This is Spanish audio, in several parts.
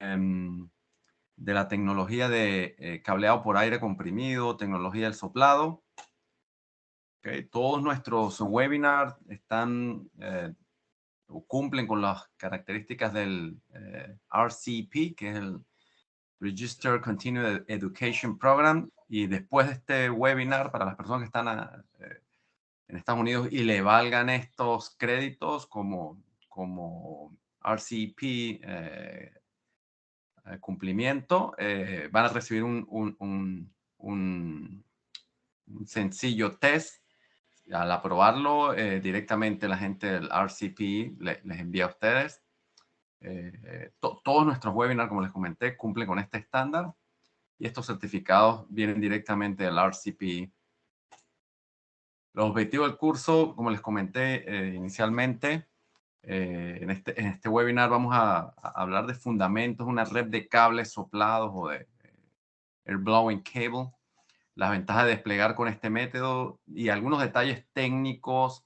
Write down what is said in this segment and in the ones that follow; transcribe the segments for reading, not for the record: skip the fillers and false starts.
de la tecnología de cableado por aire comprimido, tecnología del soplado. Okay. Todos nuestros webinars están cumplen con las características del RCP, que es el Registered Continuing Education Program. Y después de este webinar, para las personas que están en Estados Unidos y le valgan estos créditos como RCP cumplimiento, van a recibir un sencillo test. Al aprobarlo, directamente la gente del RCP les envía a ustedes. Todos nuestros webinars, como les comenté, cumplen con este estándar y estos certificados vienen directamente del RCP. Los objetivos del curso, como les comenté inicialmente, en este webinar vamos a hablar de fundamentos, una red de cables soplados o de air blowing cable, las ventajas de desplegar con este método y algunos detalles técnicos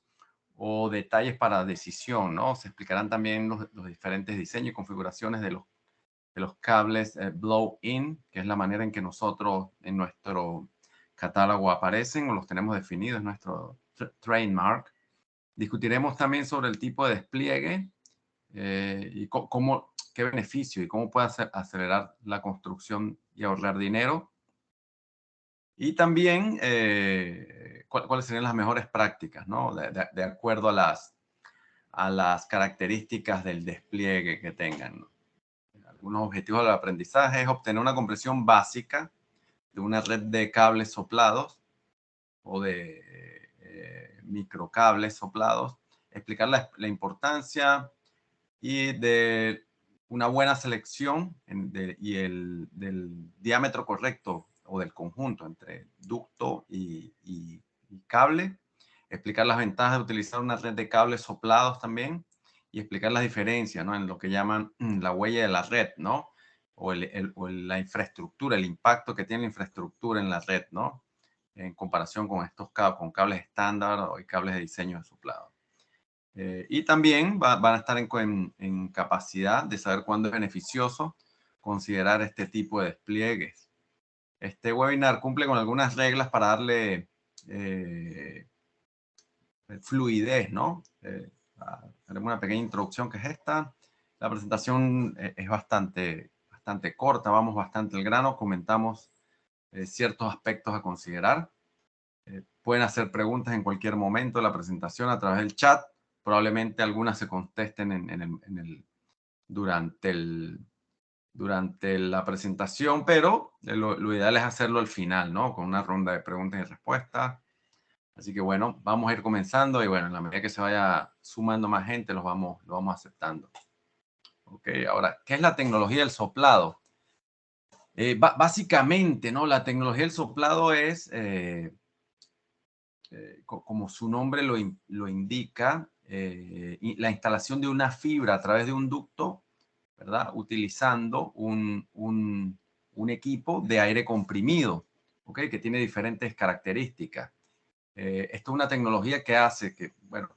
o detalles para decisión, ¿no? Se explicarán también los diferentes diseños y configuraciones de los cables blow-in, que es la manera en que nosotros en nuestro catálogo aparecen o los tenemos definidos, es nuestro trademark. Discutiremos también sobre el tipo de despliegue y qué beneficio y cómo puede acelerar la construcción y ahorrar dinero. Y también cuáles serían las mejores prácticas, ¿no? De acuerdo a las características del despliegue que tengan, ¿no? Algunos objetivos del aprendizaje es obtener una comprensión básica de una red de cables soplados o de microcables soplados, explicar la importancia y de una buena selección del diámetro correcto o del conjunto entre ducto y cable, explicar las ventajas de utilizar una red de cables soplados también y explicar las diferencias, ¿no? En lo que llaman la huella de la red, ¿no? O la infraestructura, el impacto que tiene la infraestructura en la red, ¿no? En comparación con estos con cables estándar o cables de diseño de soplado. Y también van a estar en capacidad de saber cuándo es beneficioso considerar este tipo de despliegues. Este webinar cumple con algunas reglas para darle fluidez, ¿no? Haremos una pequeña introducción que es esta. La presentación es bastante corta, vamos bastante al grano, comentamos ciertos aspectos a considerar. Pueden hacer preguntas en cualquier momento de la presentación a través del chat. Probablemente algunas se contesten durante la presentación, pero lo ideal es hacerlo al final, ¿no? Con una ronda de preguntas y respuestas. Así que bueno, vamos a ir comenzando y bueno, en la medida que se vaya sumando más gente, lo vamos aceptando. Ok, ahora, ¿qué es la tecnología del soplado? Básicamente, ¿no? La tecnología del soplado es, como su nombre lo indica, la instalación de una fibra a través de un ducto, ¿verdad? Utilizando un equipo de aire comprimido, ¿ok? Que tiene diferentes características. Esto es una tecnología que hace que, bueno,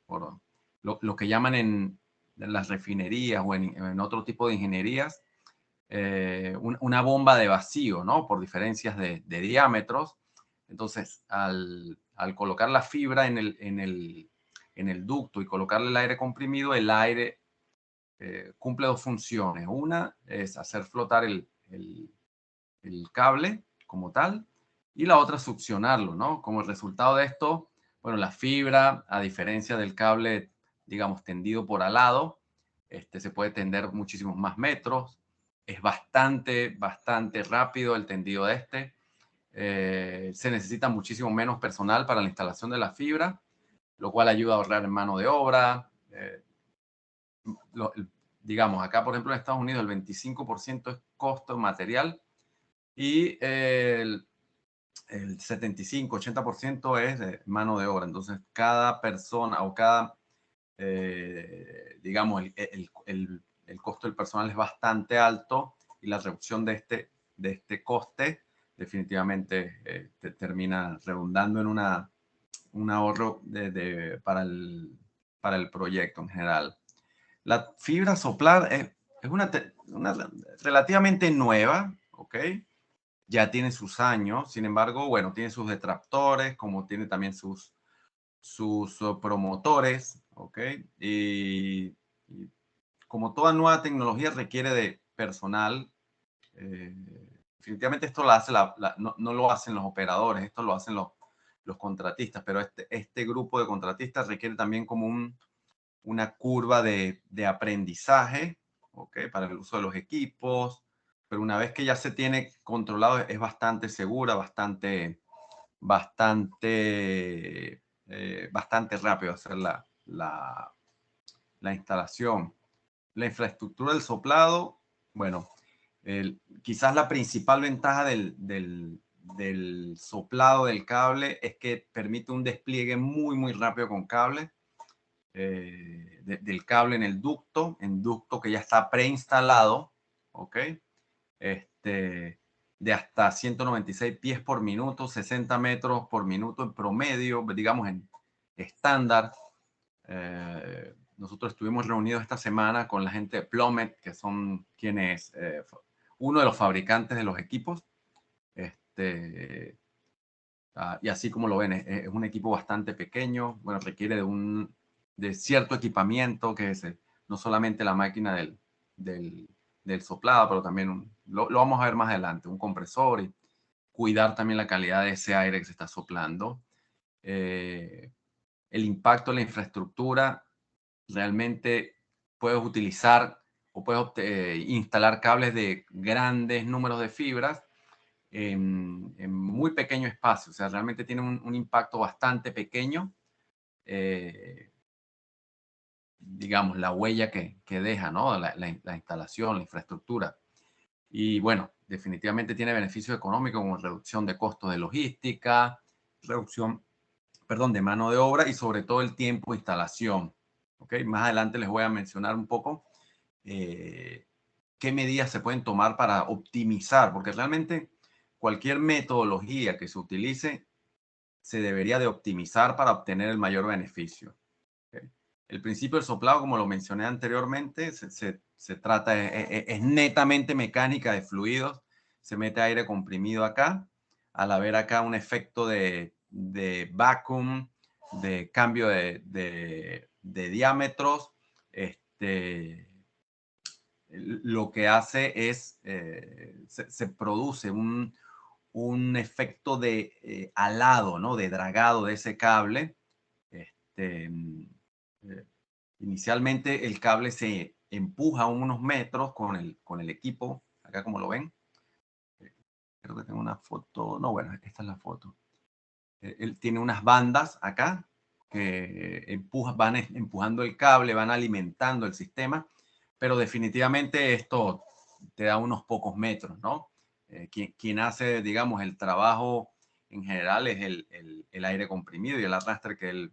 por lo que llaman en las refinerías o en otro tipo de ingenierías, una bomba de vacío, ¿no? Por diferencias de diámetros. Entonces, al colocar la fibra en el ducto y colocarle el aire comprimido, el aire cumple dos funciones. Una es hacer flotar el cable como tal y la otra succionarlo, ¿no? Como resultado de esto, bueno, la fibra, a diferencia del cable, digamos, tendido por al lado, se puede tender muchísimos más metros. Es bastante rápido el tendido de se necesita muchísimo menos personal para la instalación de la fibra, lo cual ayuda a ahorrar en mano de obra. Digamos, acá, por ejemplo, en Estados Unidos, el 25% es costo material y el 75-80% es de mano de obra. Entonces, cada persona o digamos, el costo del personal es bastante alto y la reducción de este coste definitivamente termina redundando en un ahorro para el proyecto en general. La fibra soplar es una relativamente nueva, ¿ok? Ya tiene sus años, sin embargo, bueno, tiene sus detractores, como tiene también sus promotores, ¿ok? Y como toda nueva tecnología requiere de personal, eh, definitivamente esto lo hace no lo hacen los operadores, esto lo hacen los contratistas, pero este grupo de contratistas requiere también como una curva de aprendizaje, ¿ok? Para el uso de los equipos, pero una vez que ya se tiene controlado es bastante segura, bastante rápido hacer la instalación. La infraestructura del soplado, bueno, quizás la principal ventaja del soplado del cable es que permite un despliegue muy rápido con cable, del cable en ducto que ya está preinstalado, ¿ok? De hasta 196 pies por minuto, 60 metros por minuto en promedio, digamos en estándar. Nosotros estuvimos reunidos esta semana con la gente de Plummet, que son quienes, uno de los fabricantes de los equipos. Y así como lo ven, es un equipo bastante pequeño, bueno, requiere de cierto equipamiento, que es no solamente la máquina del soplado, pero también lo vamos a ver más adelante, un compresor y cuidar también la calidad de ese aire que se está soplando. El impacto en la infraestructura, realmente puedes utilizar o puedes instalar cables de grandes números de fibras en muy pequeño espacio. O sea, realmente tiene un impacto bastante pequeño. Digamos, la huella que deja, ¿no? La instalación, la infraestructura. Y bueno, definitivamente tiene beneficios económicos como reducción de costos de logística, reducción, perdón, de mano de obra y sobre todo el tiempo de instalación. ¿Ok? Más adelante les voy a mencionar un poco qué medidas se pueden tomar para optimizar, porque realmente cualquier metodología que se utilice se debería de optimizar para obtener el mayor beneficio. ¿Okay? El principio del soplado, como lo mencioné anteriormente, se trata, es netamente mecánica de fluidos. Se mete aire comprimido acá. Al haber acá un efecto de vacuum, de cambio de diámetros, lo que hace es, se produce un efecto de alado, ¿no? De dragado de ese cable. Este, eh, Inicialmente el cable se empuja unos metros con el equipo, acá como lo ven. Creo que tengo una foto, no, bueno, esta es la foto. Él tiene unas bandas acá que van empujando el cable, van alimentando el sistema, pero definitivamente esto te da unos pocos metros, ¿no? Quien hace, digamos, el trabajo en general es el aire comprimido y el arrastre que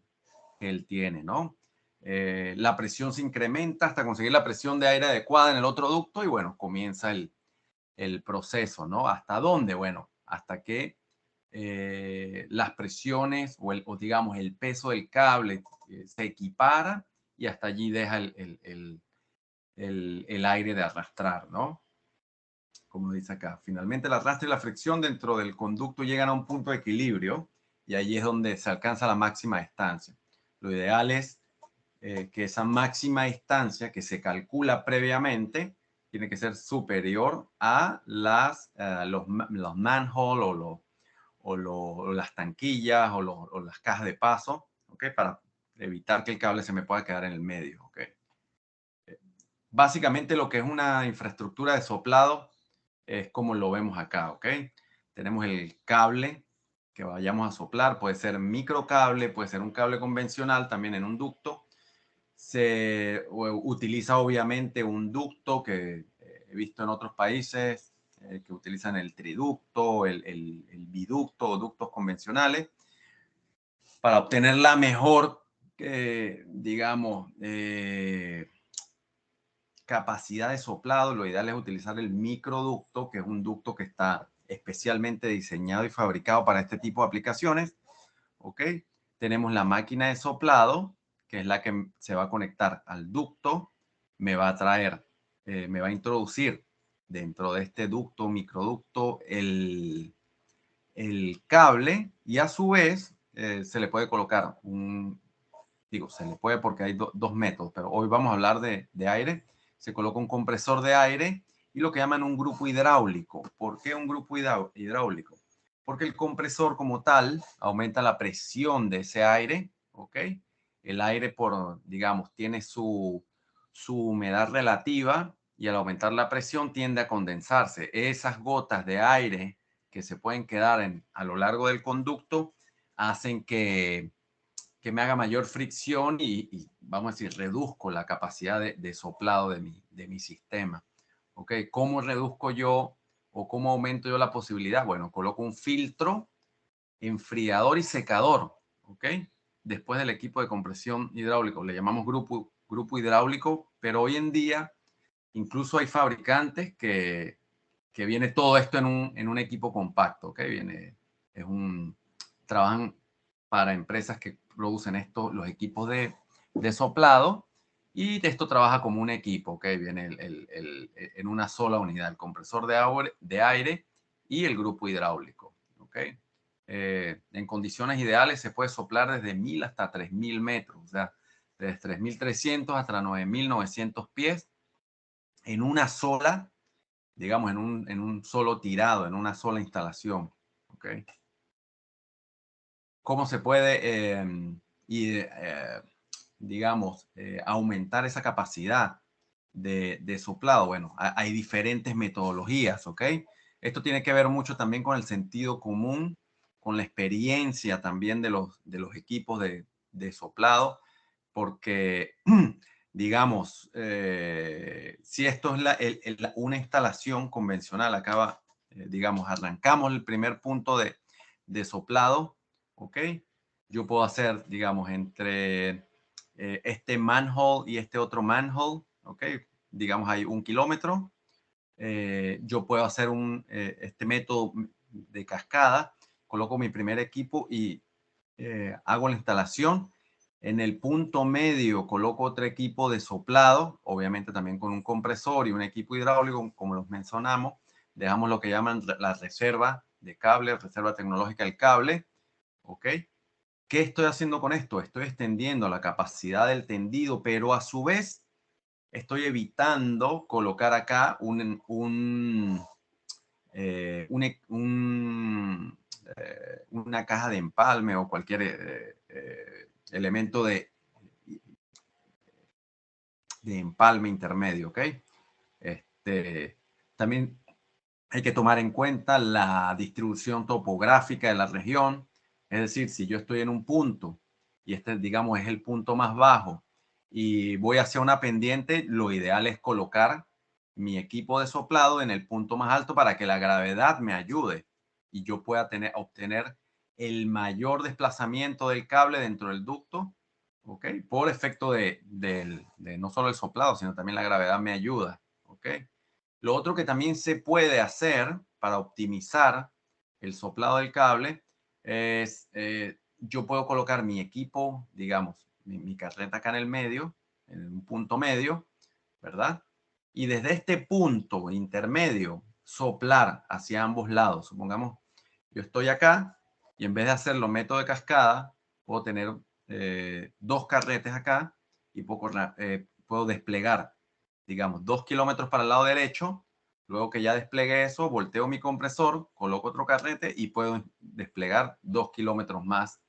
él tiene, ¿no? La presión se incrementa hasta conseguir la presión de aire adecuada en el otro ducto y bueno, comienza el proceso, ¿no? ¿Hasta dónde? Bueno, hasta que las presiones o digamos el peso del cable se equipara y hasta allí deja el aire de arrastrar, ¿no? Como dice acá. Finalmente el arrastre y la fricción dentro del conducto llegan a un punto de equilibrio y allí es donde se alcanza la máxima distancia. Lo ideal es que esa máxima distancia que se calcula previamente tiene que ser superior a los manhole o las tanquillas o las cajas de paso, ¿ok? Para evitar que el cable se me pueda quedar en el medio, ¿ok? Básicamente lo que es una infraestructura de soplado es como lo vemos acá, ¿ok? Tenemos el cable que vayamos a soplar, puede ser microcable, puede ser un cable convencional también en un ducto. Se utiliza obviamente un ducto que he visto en otros países que utilizan el triducto, el biducto o ductos convencionales para obtener la mejor, digamos, capacidad de soplado. Lo ideal es utilizar el microducto, que es un ducto que está especialmente diseñado y fabricado para este tipo de aplicaciones. ¿Ok? Tenemos la máquina de soplado, que es la que se va a conectar al ducto, me va a traer me va a introducir dentro de este ducto, microducto, el cable, y a su vez se le puede colocar se le puede porque hay dos métodos, pero hoy vamos a hablar de aire. Se coloca un compresor de aire y lo que llaman un grupo hidráulico. ¿Por qué un grupo hidráulico? Porque el compresor como tal aumenta la presión de ese aire, ¿ok? El aire, digamos, tiene su humedad relativa y al aumentar la presión tiende a condensarse. Esas gotas de aire que se pueden quedar a lo largo del conducto hacen que me haga mayor fricción y, vamos a decir, reduzco la capacidad de soplado de mi sistema. ¿Ok? ¿Cómo reduzco yo o cómo aumento yo la posibilidad? Bueno, coloco un filtro, enfriador y secador. ¿Ok? Después del equipo de compresión hidráulico. Le llamamos grupo hidráulico, pero hoy en día incluso hay fabricantes que viene todo esto en un equipo compacto. ¿Ok? Trabajan para empresas que producen los equipos de soplado, y de esto trabaja como un equipo, ¿ok? Viene en una sola unidad, el compresor de aire y el grupo hidráulico, ¿ok? En condiciones ideales se puede soplar desde 1000 hasta 3000 metros, o sea, desde 3300 hasta 9900 pies en una sola, digamos, en un solo tirado, en una sola instalación, ¿ok? ¿Cómo se puede, digamos, aumentar esa capacidad de soplado? Bueno, hay diferentes metodologías, ¿ok? Esto tiene que ver mucho también con el sentido común, con la experiencia también de los equipos de soplado, porque, digamos, si esto es una instalación convencional, digamos, arrancamos el primer punto de soplado, ¿ok? Yo puedo hacer, digamos, entre este manhole y este otro manhole, ¿ok? Digamos, hay 1 kilómetro. Yo puedo hacer este método de cascada. Coloco mi primer equipo y hago la instalación. En el punto medio coloco otro equipo de soplado, obviamente también con un compresor y un equipo hidráulico, como los mencionamos. Dejamos lo que llaman la reserva de cable, reserva tecnológica del cable, ¿ok? ¿Qué estoy haciendo con esto? Estoy extendiendo la capacidad del tendido, pero a su vez estoy evitando colocar acá una caja de empalme o cualquier elemento de empalme intermedio, ¿ok? También hay que tomar en cuenta la distribución topográfica de la región. Es decir, si yo estoy en un punto y este, digamos, es el punto más bajo y voy hacia una pendiente, lo ideal es colocar mi equipo de soplado en el punto más alto para que la gravedad me ayude y yo pueda obtener el mayor desplazamiento del cable dentro del ducto, ¿ok? Por efecto de no solo el soplado, sino también la gravedad me ayuda, ¿ok? Lo otro que también se puede hacer para optimizar el soplado del cable es, yo puedo colocar mi equipo, digamos, mi carreta acá en el medio, en un punto medio, ¿verdad? Y desde este punto intermedio, soplar hacia ambos lados. Supongamos, yo estoy acá y en vez de hacerlo método de cascada, puedo tener dos carretes acá y puedo desplegar, digamos, 2 kilómetros para el lado derecho. Luego que ya desplegué eso, volteo mi compresor, coloco otro carrete y puedo desplegar 2 kilómetros más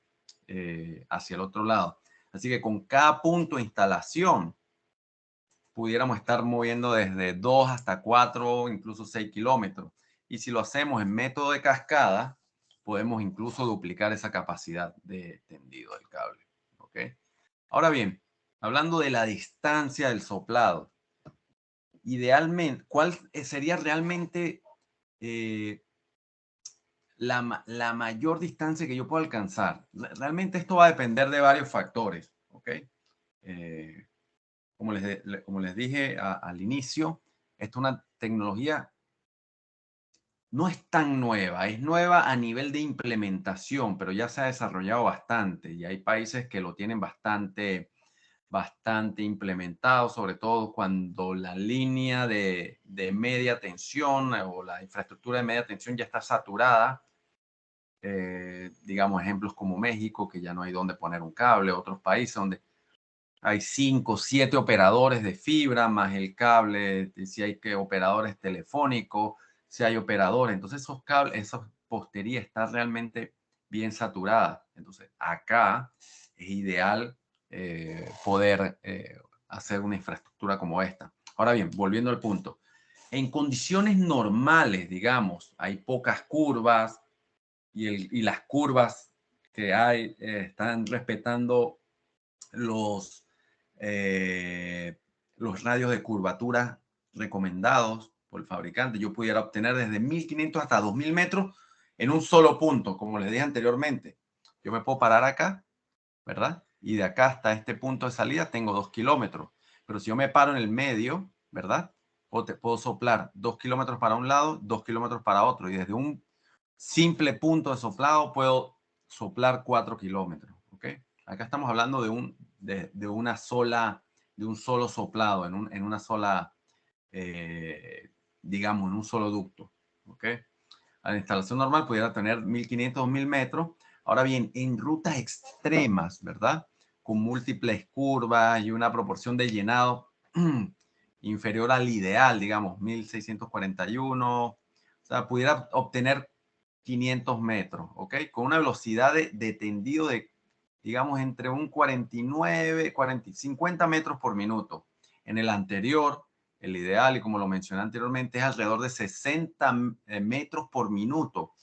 hacia el otro lado. Así que con cada punto de instalación pudiéramos estar moviendo desde 2 hasta 4, incluso 6 kilómetros. Y si lo hacemos en método de cascada, podemos incluso duplicar esa capacidad de tendido del cable. ¿Ok? Ahora bien, hablando de la distancia del soplado, idealmente, ¿cuál sería realmente eh, la mayor distancia que yo puedo alcanzar? Realmente esto va a depender de varios factores. ¿Ok? Eh, como les dije al inicio, esto es una tecnología, no es tan nueva, es nueva a nivel de implementación, pero ya se ha desarrollado bastante y hay países que lo tienen bastante bastante implementado, sobre todo cuando la línea de media tensión o la infraestructura de media tensión ya está saturada. Digamos, ejemplos como México, que ya no hay donde poner un cable, otros países donde hay 5, 7 operadores de fibra, más el cable, si hay que operadores telefónicos, si hay operadores. Entonces esos cables, esa postería está realmente bien saturada. Entonces acá es ideal poder hacer una infraestructura como esta. Ahora bien, volviendo al punto. En condiciones normales, digamos, hay pocas curvas y las curvas que hay están respetando los, los radios de curvatura recomendados por el fabricante. Yo pudiera obtener desde 1500 hasta 2000 metros en un solo punto, como les dije anteriormente. Yo me puedo parar acá, ¿verdad? Y de acá hasta este punto de salida tengo 2 kilómetros. Pero si yo me paro en el medio, ¿verdad? O te puedo soplar 2 kilómetros para un lado, 2 kilómetros para otro. Y desde un simple punto de soplado puedo soplar 4 kilómetros. ¿Ok? Acá estamos hablando de una sola, de un solo soplado, en una sola, digamos, en un solo ducto. ¿Ok? A la instalación normal pudiera tener 1500 o 1000 metros. Ahora bien, en rutas extremas, ¿verdad? Con múltiples curvas y una proporción de llenado inferior al ideal, digamos, 1641. O sea, pudiera obtener 500 metros, ¿ok? Con una velocidad de tendido de, digamos, entre un 49, 40, 50 metros por minuto. En el anterior, el ideal, y como lo mencioné anteriormente, es alrededor de 60 metros por minuto.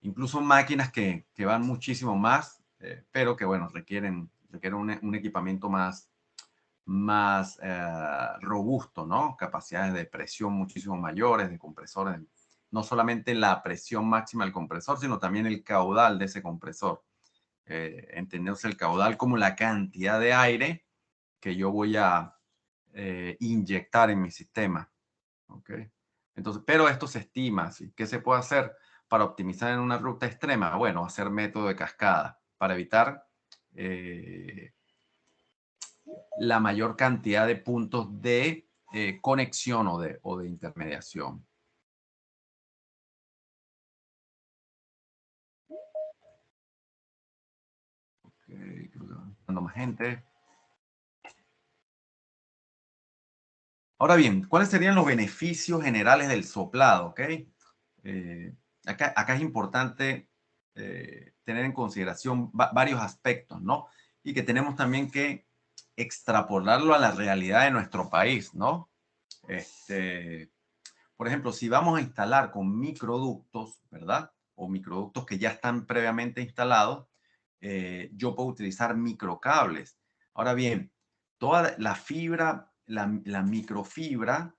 Incluso máquinas que van muchísimo más, pero que, bueno, requieren un equipamiento más robusto, ¿no? Capacidades de presión muchísimo mayores, de compresores, no solamente la presión máxima del compresor, sino también el caudal de ese compresor. Entenderse el caudal como la cantidad de aire que yo voy a inyectar en mi sistema. ¿Ok? Entonces, pero esto se estima, ¿sí? ¿Qué se puede hacer para optimizar en una ruta extrema? Bueno, hacer método de cascada para evitar la mayor cantidad de puntos de conexión o de intermediación. Okay, creo que va más gente. Ahora bien, ¿cuáles serían los beneficios generales del soplado? ¿Okay? Acá es importante tener en consideración varios aspectos, ¿no? Y que tenemos también que extrapolarlo a la realidad de nuestro país, ¿no? Por ejemplo, si vamos a instalar con microductos, ¿verdad? O microductos que ya están previamente instalados, yo puedo utilizar microcables. Ahora bien, toda la fibra, la microfibra,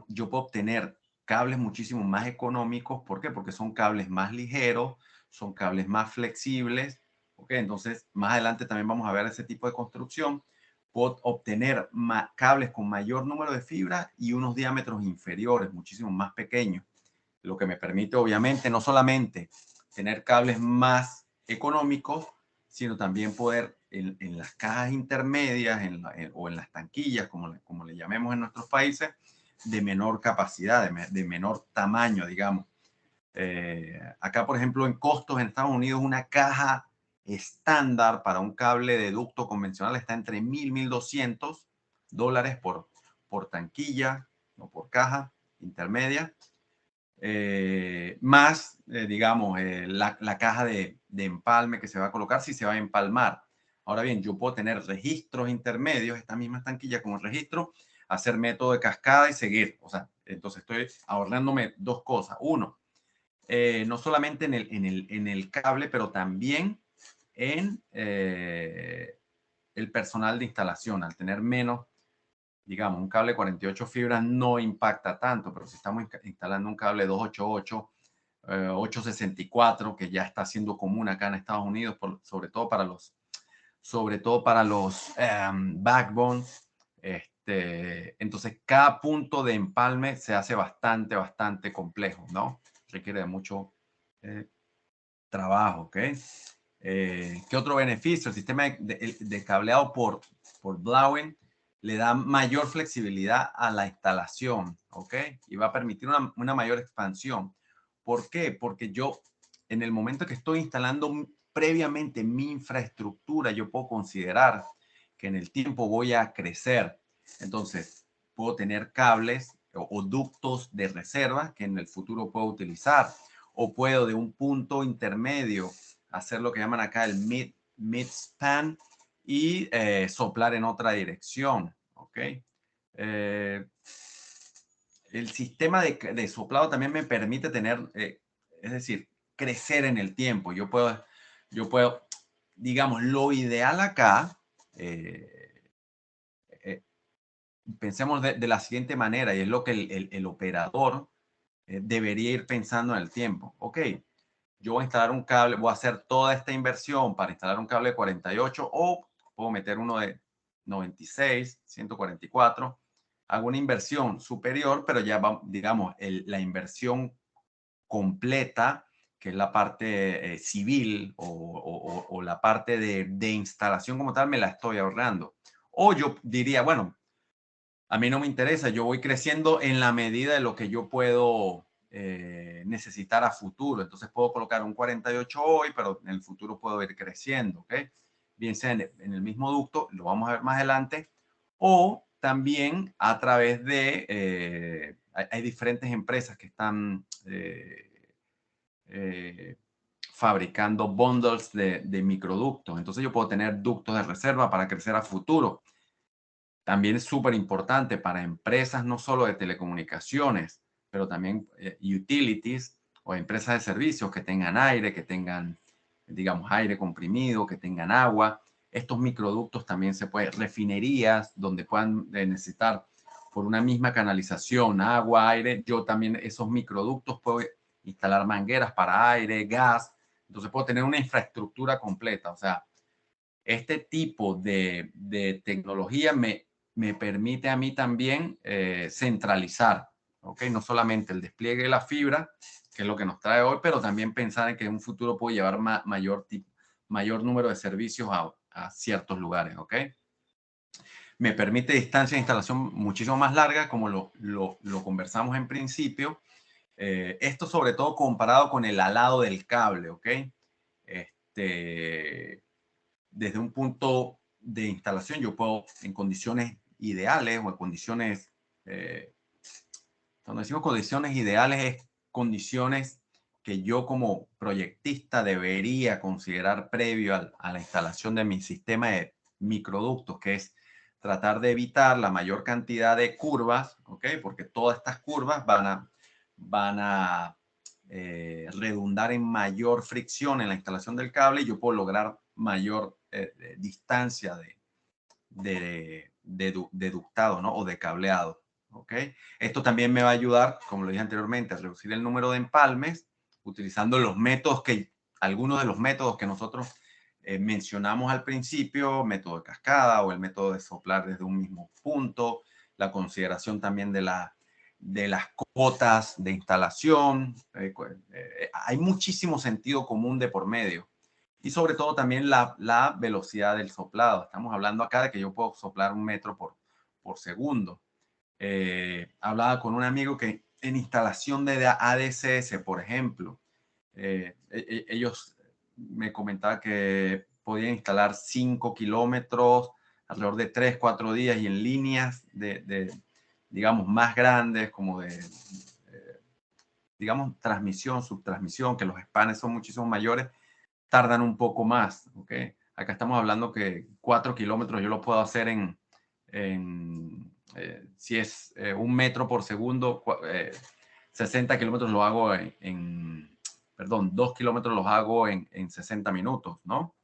yo puedo obtener cables muchísimo más económicos. ¿Por qué? Porque son cables más ligeros, son cables más flexibles. ¿Ok? Entonces, más adelante también vamos a ver ese tipo de construcción. Puedo obtener cables con mayor número de fibras y unos diámetros inferiores, muchísimo más pequeños, lo que me permite obviamente no solamente tener cables más económicos, sino también poder en las cajas intermedias o en las tanquillas, como le llamemos en nuestros países, de menor capacidad, de menor tamaño, digamos. Acá, por ejemplo, en costos en Estados Unidos, una caja estándar para un cable de ducto convencional está entre $1,000 y $1,200 por tanquilla o por caja intermedia. Más, digamos, la caja de empalme que se va a colocar si se va a empalmar. Ahora bien, yo puedo tener registros intermedios, esta misma tanquilla como registro, hacer método de cascada y seguir. O sea, entonces estoy ahorrándome dos cosas. Uno, no solamente en el cable, pero también en el personal de instalación. Al tener menos, digamos, un cable 48 fibras no impacta tanto, pero si estamos instalando un cable 288, 864, que ya está siendo común acá en Estados Unidos, sobre todo para los backbone. Entonces, cada punto de empalme se hace bastante complejo, ¿no? Requiere de mucho trabajo, ¿ok? ¿Qué otro beneficio? El sistema de cableado por por blowing, le da mayor flexibilidad a la instalación, ¿ok? Y va a permitir una mayor expansión. ¿Por qué? Porque yo, en el momento que estoy instalando previamente mi infraestructura, yo puedo considerar que en el tiempo voy a crecer. Entonces, puedo tener cables o ductos de reserva que en el futuro puedo utilizar. O puedo de un punto intermedio hacer lo que llaman acá el mid-span y soplar en otra dirección. ¿Ok? El sistema de soplado también me permite tener, es decir, crecer en el tiempo. Yo puedo, digamos, lo ideal acá, eh, pensemos de la siguiente manera, y es lo que el operador debería ir pensando en el tiempo. Ok, yo voy a instalar un cable, voy a hacer toda esta inversión para instalar un cable de 48 o puedo meter uno de 96, 144. Hago una inversión superior, pero ya va, digamos, la inversión completa, que es la parte civil o la parte de instalación como tal, me la estoy ahorrando. O yo diría, bueno, a mí no me interesa, yo voy creciendo en la medida de lo que yo puedo necesitar a futuro. Entonces puedo colocar un 48 hoy, pero en el futuro puedo ir creciendo, ¿ok? Bien sea en el mismo ducto, lo vamos a ver más adelante, o también a través de, hay diferentes empresas que están eh, fabricando bundles de microductos. Entonces yo puedo tener ductos de reserva para crecer a futuro. También es súper importante para empresas no solo de telecomunicaciones, pero también utilities o empresas de servicios que tengan aire, que tengan, digamos, aire comprimido, que tengan agua. Estos microductos también se pueden, refinerías donde puedan necesitar por una misma canalización, agua, aire. Yo también esos microductos puedo instalar mangueras para aire, gas. Entonces puedo tener una infraestructura completa. O sea, este tipo de tecnología me permite a mí también centralizar, ¿ok? No solamente el despliegue de la fibra, que es lo que nos trae hoy, pero también pensar en que en un futuro puedo llevar mayor número de servicios a ciertos lugares, ¿ok? Me permite distancia de instalación muchísimo más larga, como lo conversamos en principio. Esto sobre todo comparado con el alado del cable, ¿ok? Desde un punto de instalación, yo puedo, en condiciones ideales o en condiciones, cuando decimos condiciones ideales, es condiciones que yo como proyectista debería considerar previo a la instalación de mi sistema de microductos, que es tratar de evitar la mayor cantidad de curvas, ¿ok? Porque todas estas curvas van a redundar en mayor fricción en la instalación del cable y yo puedo lograr mayor distancia de ductado, ¿no? O de cableado, ¿ok? Esto también me va a ayudar, como lo dije anteriormente, a reducir el número de empalmes utilizando algunos de los métodos que nosotros mencionamos al principio, método de cascada o el método de soplar desde un mismo punto, la consideración también de las cotas de instalación. Hay muchísimo sentido común de por medio. Y sobre todo también la velocidad del soplado. Estamos hablando acá de que yo puedo soplar 1 metro por segundo. Hablaba con un amigo que en instalación de ADCS, por ejemplo, ellos me comentaban que podían instalar 5 kilómetros alrededor de 3, 4 días y en líneas digamos, más grandes, como digamos, transmisión, subtransmisión, que los spans son muchísimo mayores, tardan un poco más, ¿ok? Acá estamos hablando que 4 kilómetros yo lo puedo hacer si es 1 metro por segundo, 60 kilómetros lo hago perdón, 2 kilómetros los hago en 60 minutos, ¿no?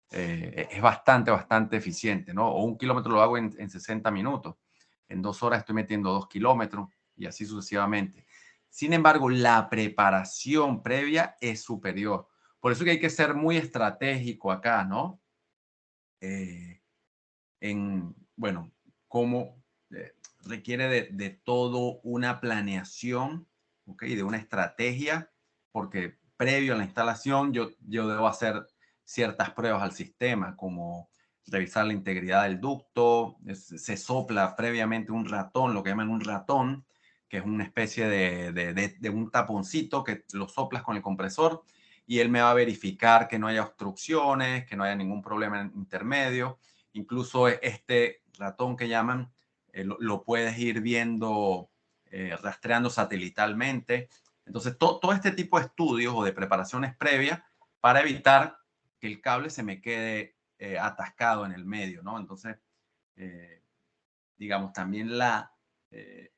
Es bastante eficiente, ¿no? O 1 kilómetro lo hago en 60 minutos. En 2 horas estoy metiendo 2 kilómetros y así sucesivamente. Sin embargo, la preparación previa es superior. Por eso que hay que ser muy estratégico acá, ¿no? Bueno, cómo requiere de todo una planeación, ¿ok? De una estrategia, porque previo a la instalación yo debo hacer ciertas pruebas al sistema, como revisar la integridad del ducto, se sopla previamente un ratón, lo que llaman un ratón, que es una especie de un taponcito que lo soplas con el compresor y él me va a verificar que no haya obstrucciones, que no haya ningún problema intermedio. Incluso este ratón que llaman, lo puedes ir viendo, rastreando satelitalmente. Entonces, todo este tipo de estudios o de preparaciones previas para evitar que el cable se me quede atascado en el medio, ¿no? Entonces, digamos, también la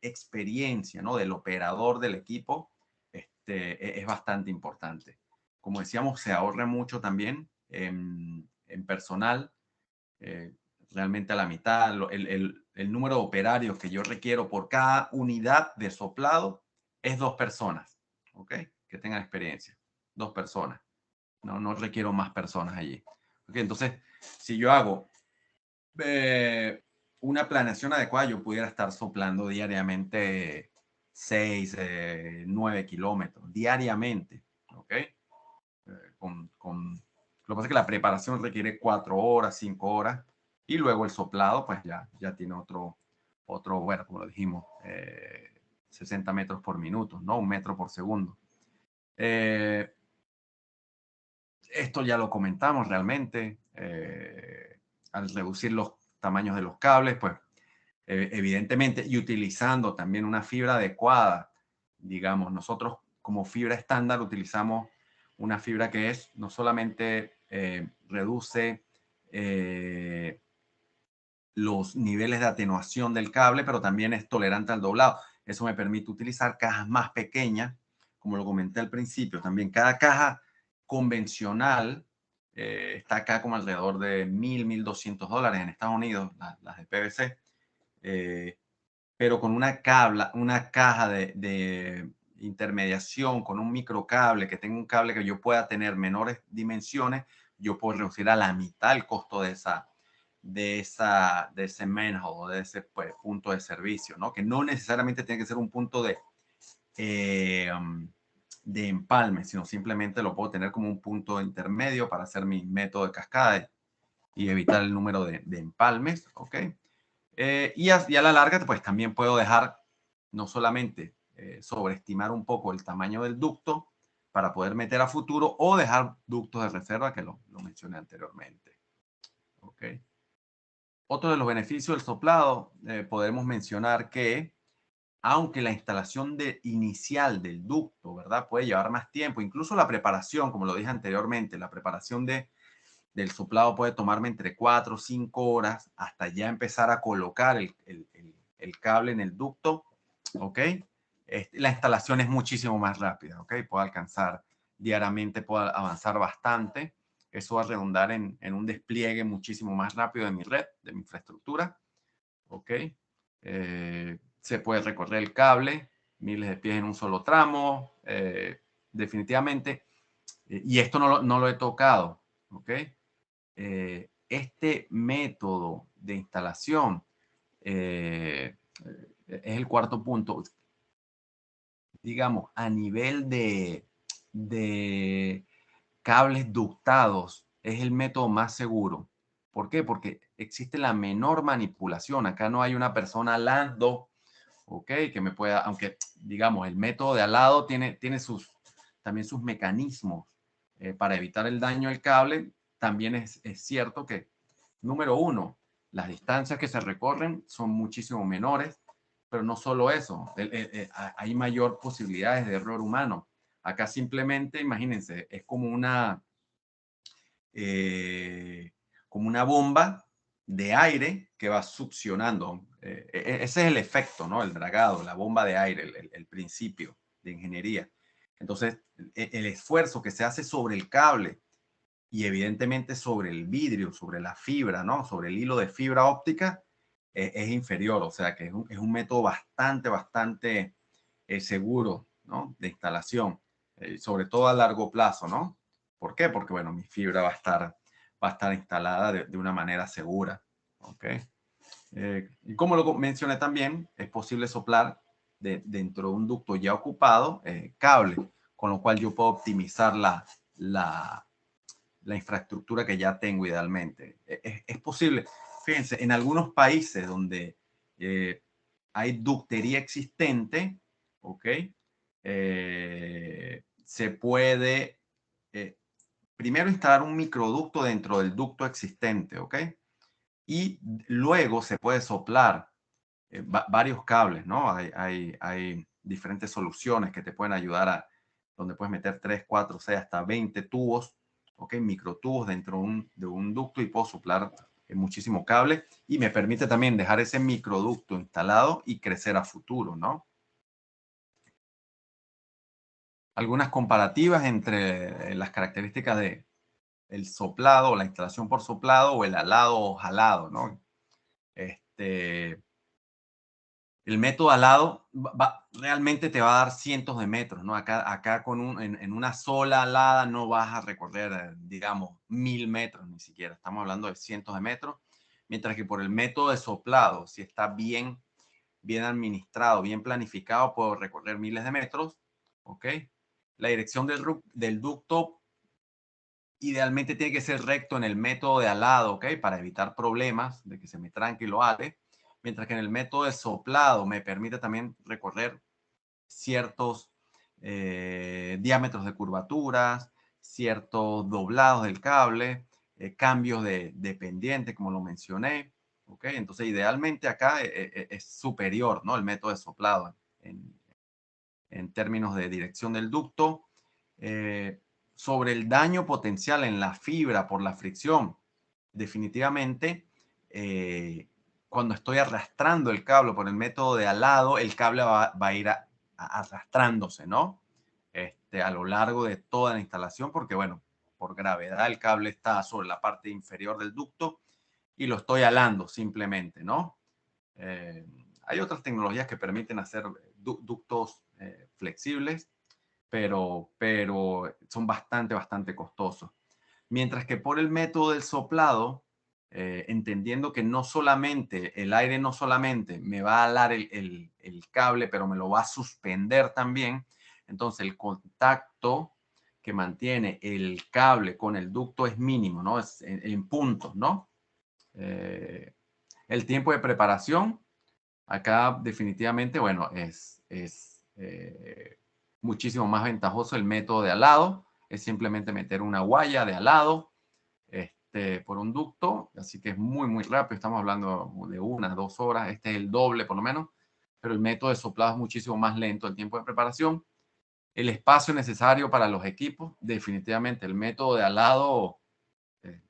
experiencia, ¿no?, del operador del equipo es bastante importante. Como decíamos, se ahorra mucho también en personal, realmente a la mitad. El número de operarios que yo requiero por cada unidad de soplado es 2 personas, ¿ok? Que tengan experiencia, 2 personas. No requiero más personas allí. ¿Okay? Entonces, si yo hago una planeación adecuada, yo pudiera estar soplando diariamente 6, 9 kilómetros diariamente. ¿Ok? Lo que pasa es que la preparación requiere 4 horas, 5 horas, y luego el soplado, pues ya tiene otro, bueno, como lo dijimos, 60 metros por minuto, ¿no? 1 metro por segundo. Esto ya lo comentamos realmente. Al reducir los tamaños de los cables, pues evidentemente, y utilizando también una fibra adecuada, digamos, nosotros como fibra estándar utilizamos una fibra que es no solamente reduce los niveles de atenuación del cable, pero también es tolerante al doblado. Eso me permite utilizar cajas más pequeñas, como lo comenté al principio. También cada caja convencional está acá como alrededor de $1,200 en Estados Unidos, las de PVC. Pero con una caja de intermediación, con un microcable, que tenga un cable que yo pueda tener menores dimensiones, yo puedo reducir a la mitad el costo de ese manhole, de ese, pues, punto de servicio, ¿no? Que no necesariamente tiene que ser un punto de empalme, sino simplemente lo puedo tener como un punto intermedio para hacer mi método de cascada y evitar el número de empalmes, ¿ok? Y a la larga, pues también puedo dejar, no solamente sobreestimar un poco el tamaño del ducto para poder meter a futuro, o dejar ductos de reserva, que lo mencioné anteriormente. ¿Ok? Otro de los beneficios del soplado, podemos mencionar que aunque la instalación inicial del ducto, ¿verdad?, puede llevar más tiempo, incluso la preparación, como lo dije anteriormente, la preparación del soplado puede tomarme entre 4 o 5 horas hasta ya empezar a colocar el cable en el ducto, ¿ok? La instalación es muchísimo más rápida, ¿ok? Puedo alcanzar diariamente, puedo avanzar bastante. Eso va a redundar en un despliegue muchísimo más rápido de mi red, de mi infraestructura, ¿ok? Se puede recorrer el cable, miles de pies en un solo tramo, definitivamente. Y esto no lo he tocado, ¿ok? Este método de instalación es el cuarto punto. Digamos, a nivel de cables ductados, es el método más seguro. ¿Por qué? Porque existe la menor manipulación. Acá no hay una persona alando, ¿ok?, que me pueda, aunque digamos, el método de alado tiene también sus mecanismos para evitar el daño al cable. También es cierto que, número uno, las distancias que se recorren son muchísimo menores, pero no solo eso, hay mayor posibilidades de error humano. Acá simplemente, imagínense, es como una bomba de aire que va succionando. Ese es el efecto, ¿no? El dragado, la bomba de aire, el principio de ingeniería. Entonces, el esfuerzo que se hace sobre el cable y evidentemente sobre el vidrio, sobre la fibra, ¿no?, sobre el hilo de fibra óptica, es inferior. O sea que es un método bastante seguro, ¿no?, de instalación, sobre todo a largo plazo, ¿no? ¿Por qué? Porque, bueno, mi fibra va a estar instalada de una manera segura, ¿ok? Y como lo mencioné también, es posible soplar dentro de un ducto ya ocupado cable, con lo cual yo puedo optimizar la infraestructura que ya tengo idealmente. Es posible. Fíjense, en algunos países donde hay ductería existente, ¿ok? Se puede primero instalar un microducto dentro del ducto existente, ¿ok? Y luego se puede soplar varios cables, ¿no? Hay diferentes soluciones que te pueden ayudar a, donde puedes meter 3, 4, 6, hasta 20 tubos, ¿ok? Microtubos dentro de un ducto y puedo soplar muchísimo cable y me permite también dejar ese microducto instalado y crecer a futuro, ¿no? Algunas comparativas entre las características de el soplado, la instalación por soplado o el alado o jalado, ¿no? El método alado realmente te va a dar cientos de metros, ¿no? Acá en una sola alada no vas a recorrer, digamos, 1000 metros ni siquiera. Estamos hablando de cientos de metros. Mientras que por el método de soplado, si está bien administrado, bien planificado, puedo recorrer miles de metros, ¿ok? La dirección del ducto idealmente tiene que ser recto en el método de alado, ¿ok? Para evitar problemas de que se me tranque y lo ale. Mientras que en el método de soplado me permite también recorrer ciertos diámetros de curvaturas, ciertos doblados del cable, cambios de pendiente, como lo mencioné. ¿Ok? Entonces, idealmente acá es superior, ¿no? El método de soplado en términos de dirección del ducto. Sobre el daño potencial en la fibra por la fricción, definitivamente, cuando estoy arrastrando el cable por el método de alado, el cable va a ir arrastrándose, ¿no? A lo largo de toda la instalación, porque, bueno, por gravedad el cable está sobre la parte inferior del ducto y lo estoy alando simplemente, ¿no? Hay otras tecnologías que permiten hacer ductos flexibles, pero son bastante costosos. Mientras que por el método del soplado, entendiendo que no solamente, el aire no solamente me va a alar el cable, pero me lo va a suspender también. Entonces el contacto que mantiene el cable con el ducto es mínimo, ¿no? Es en puntos, ¿no? El tiempo de preparación, acá definitivamente, bueno, es muchísimo más ventajoso el método de alado. Es simplemente meter una guaya de alado por un ducto, así que es muy rápido. Estamos hablando de 1, 2 horas. Este es el doble por lo menos, pero el método de soplado es muchísimo más lento el tiempo de preparación. El espacio necesario para los equipos, definitivamente el método de alado eh,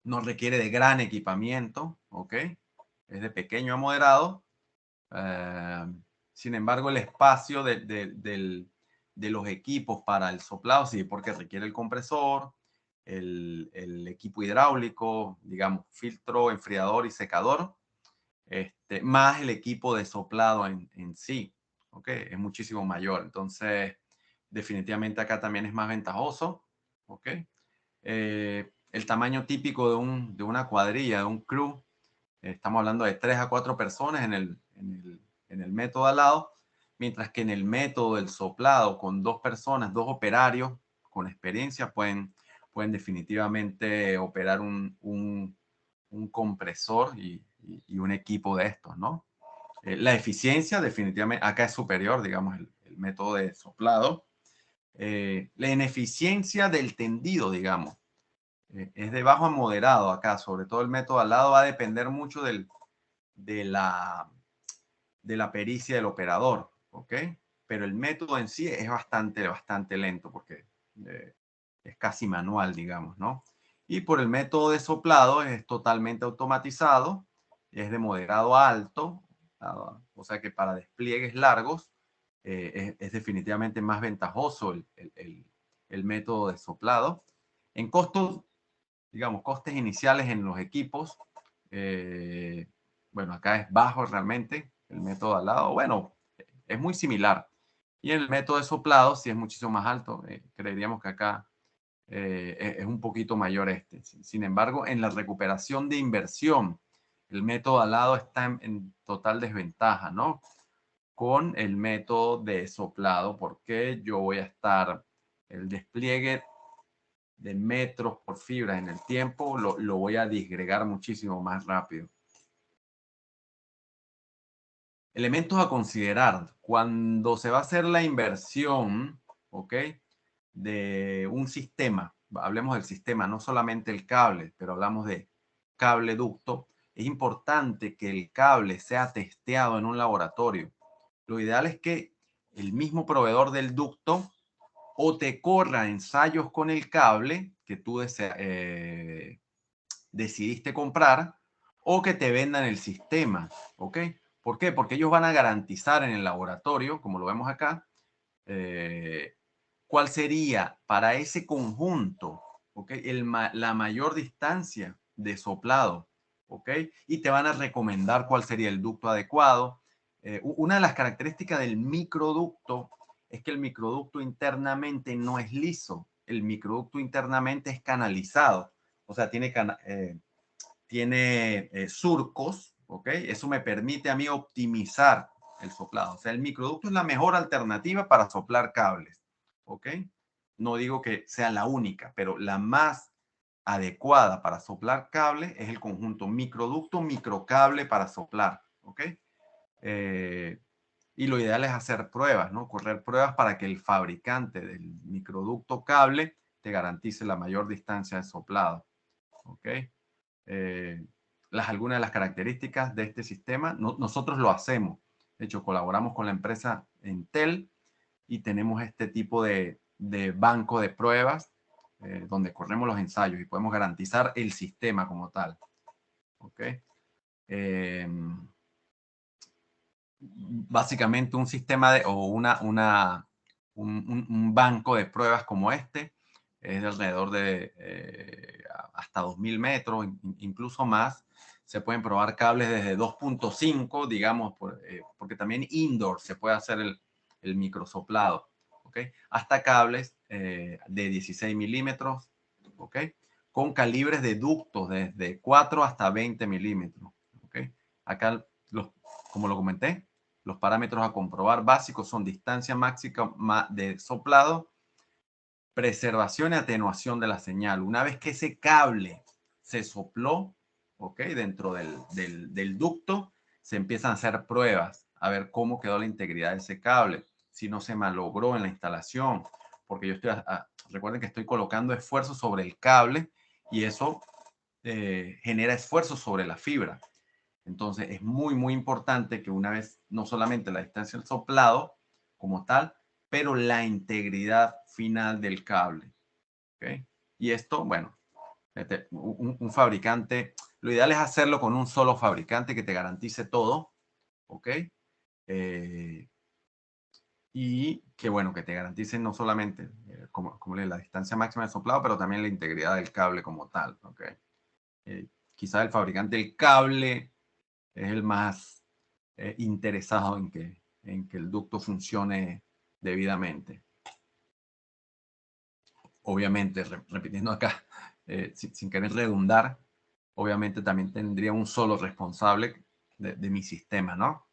no requiere de gran equipamiento, ¿ok? Es de pequeño a moderado. Sin embargo, el espacio de los equipos para el soplado, sí, porque requiere el compresor, el equipo hidráulico, digamos, filtro, enfriador y secador, más el equipo de soplado en sí, ¿ok? Es muchísimo mayor. Entonces, definitivamente acá también es más ventajoso, ¿ok? El tamaño típico de una cuadrilla, de un crew, estamos hablando de 3 a 4 personas en el método alado, mientras que en el método del soplado con 2 personas, 2 operarios con experiencia pueden definitivamente operar un compresor y un equipo de estos, ¿no? La eficiencia definitivamente acá es superior, digamos, el método de soplado. La ineficiencia del tendido, digamos, es de bajo a moderado acá, sobre todo el método al lado va a depender mucho de la pericia del operador, ¿ok? Pero el método en sí es bastante lento porque es casi manual, digamos, ¿no? Y por el método de soplado es totalmente automatizado, es de moderado a alto, o sea que para despliegues largos es definitivamente más ventajoso el método de soplado. En costos, digamos, costes iniciales en los equipos, bueno, acá es bajo realmente, el método al lado, bueno, es muy similar. Y el método de soplado sí es muchísimo más alto, creeríamos que acá es un poquito mayor este. Sin embargo, en la recuperación de inversión, el método al lado está en total desventaja, ¿no? Con el método de soplado, porque yo voy a estar, el despliegue de metros por fibra en el tiempo, lo voy a disgregar muchísimo más rápido. Elementos a considerar cuando se va a hacer la inversión, ¿ok? De un sistema. Hablemos del sistema, no solamente el cable, pero hablamos de cable ducto. Es importante que el cable sea testeado en un laboratorio. Lo ideal es que el mismo proveedor del ducto o te corra ensayos con el cable que tú decidiste comprar o que te vendan el sistema, ¿ok? ¿Por qué? Porque ellos van a garantizar en el laboratorio, como lo vemos acá, cuál sería para ese conjunto, ¿ok? La mayor distancia de soplado, ¿ok? Y te van a recomendar cuál sería el ducto adecuado. Una de las características del microducto es que el microducto internamente no es liso, el microducto internamente es canalizado, o sea, tiene surcos, ¿ok? Eso me permite a mí optimizar el soplado. O sea, el microducto es la mejor alternativa para soplar cables, ¿ok? No digo que sea la única, pero la más adecuada para soplar cables es el conjunto microducto, microcable para soplar, ¿ok? Y lo ideal es hacer pruebas, ¿no? Correr pruebas para que el fabricante del microducto cable te garantice la mayor distancia de soplado, ¿ok? eh, algunas de las características de este sistema. Nosotros lo hacemos. De hecho, colaboramos con la empresa Entel y tenemos este tipo de banco de pruebas donde corremos los ensayos y podemos garantizar el sistema como tal. ¿Ok? Eh, Básicamente un sistema o un banco de pruebas como este es de alrededor de hasta 2000 metros, incluso más. Se pueden probar cables desde 2.5, digamos, porque también indoor se puede hacer el microsoplado, ¿ok? Hasta cables de 16 milímetros, ¿ok? Con calibres de ductos desde 4 hasta 20 milímetros, ¿ok? Acá, como lo comenté, los parámetros a comprobar básicos son distancia máxima de soplado, preservación y atenuación de la señal. Una vez que ese cable se sopló, ¿ok? Dentro del ducto, se empiezan a hacer pruebas a ver cómo quedó la integridad de ese cable, si no se malogró en la instalación, porque yo recuerden que estoy colocando esfuerzo sobre el cable y eso genera esfuerzo sobre la fibra. Entonces es muy, muy importante que una vez, no solamente la distancia del soplado como tal, pero la integridad final del cable. ¿Okay? Y esto, bueno, un fabricante, lo ideal es hacerlo con un solo fabricante que te garantice todo, ¿ok? Y que, bueno, que te garantice no solamente como la distancia máxima de soplado, pero también la integridad del cable como tal, ¿ok? Quizá el fabricante del cable es el más interesado en que el ducto funcione debidamente. Obviamente, repitiendo acá, sin querer redundar, obviamente también tendría un solo responsable de mi sistema, ¿no?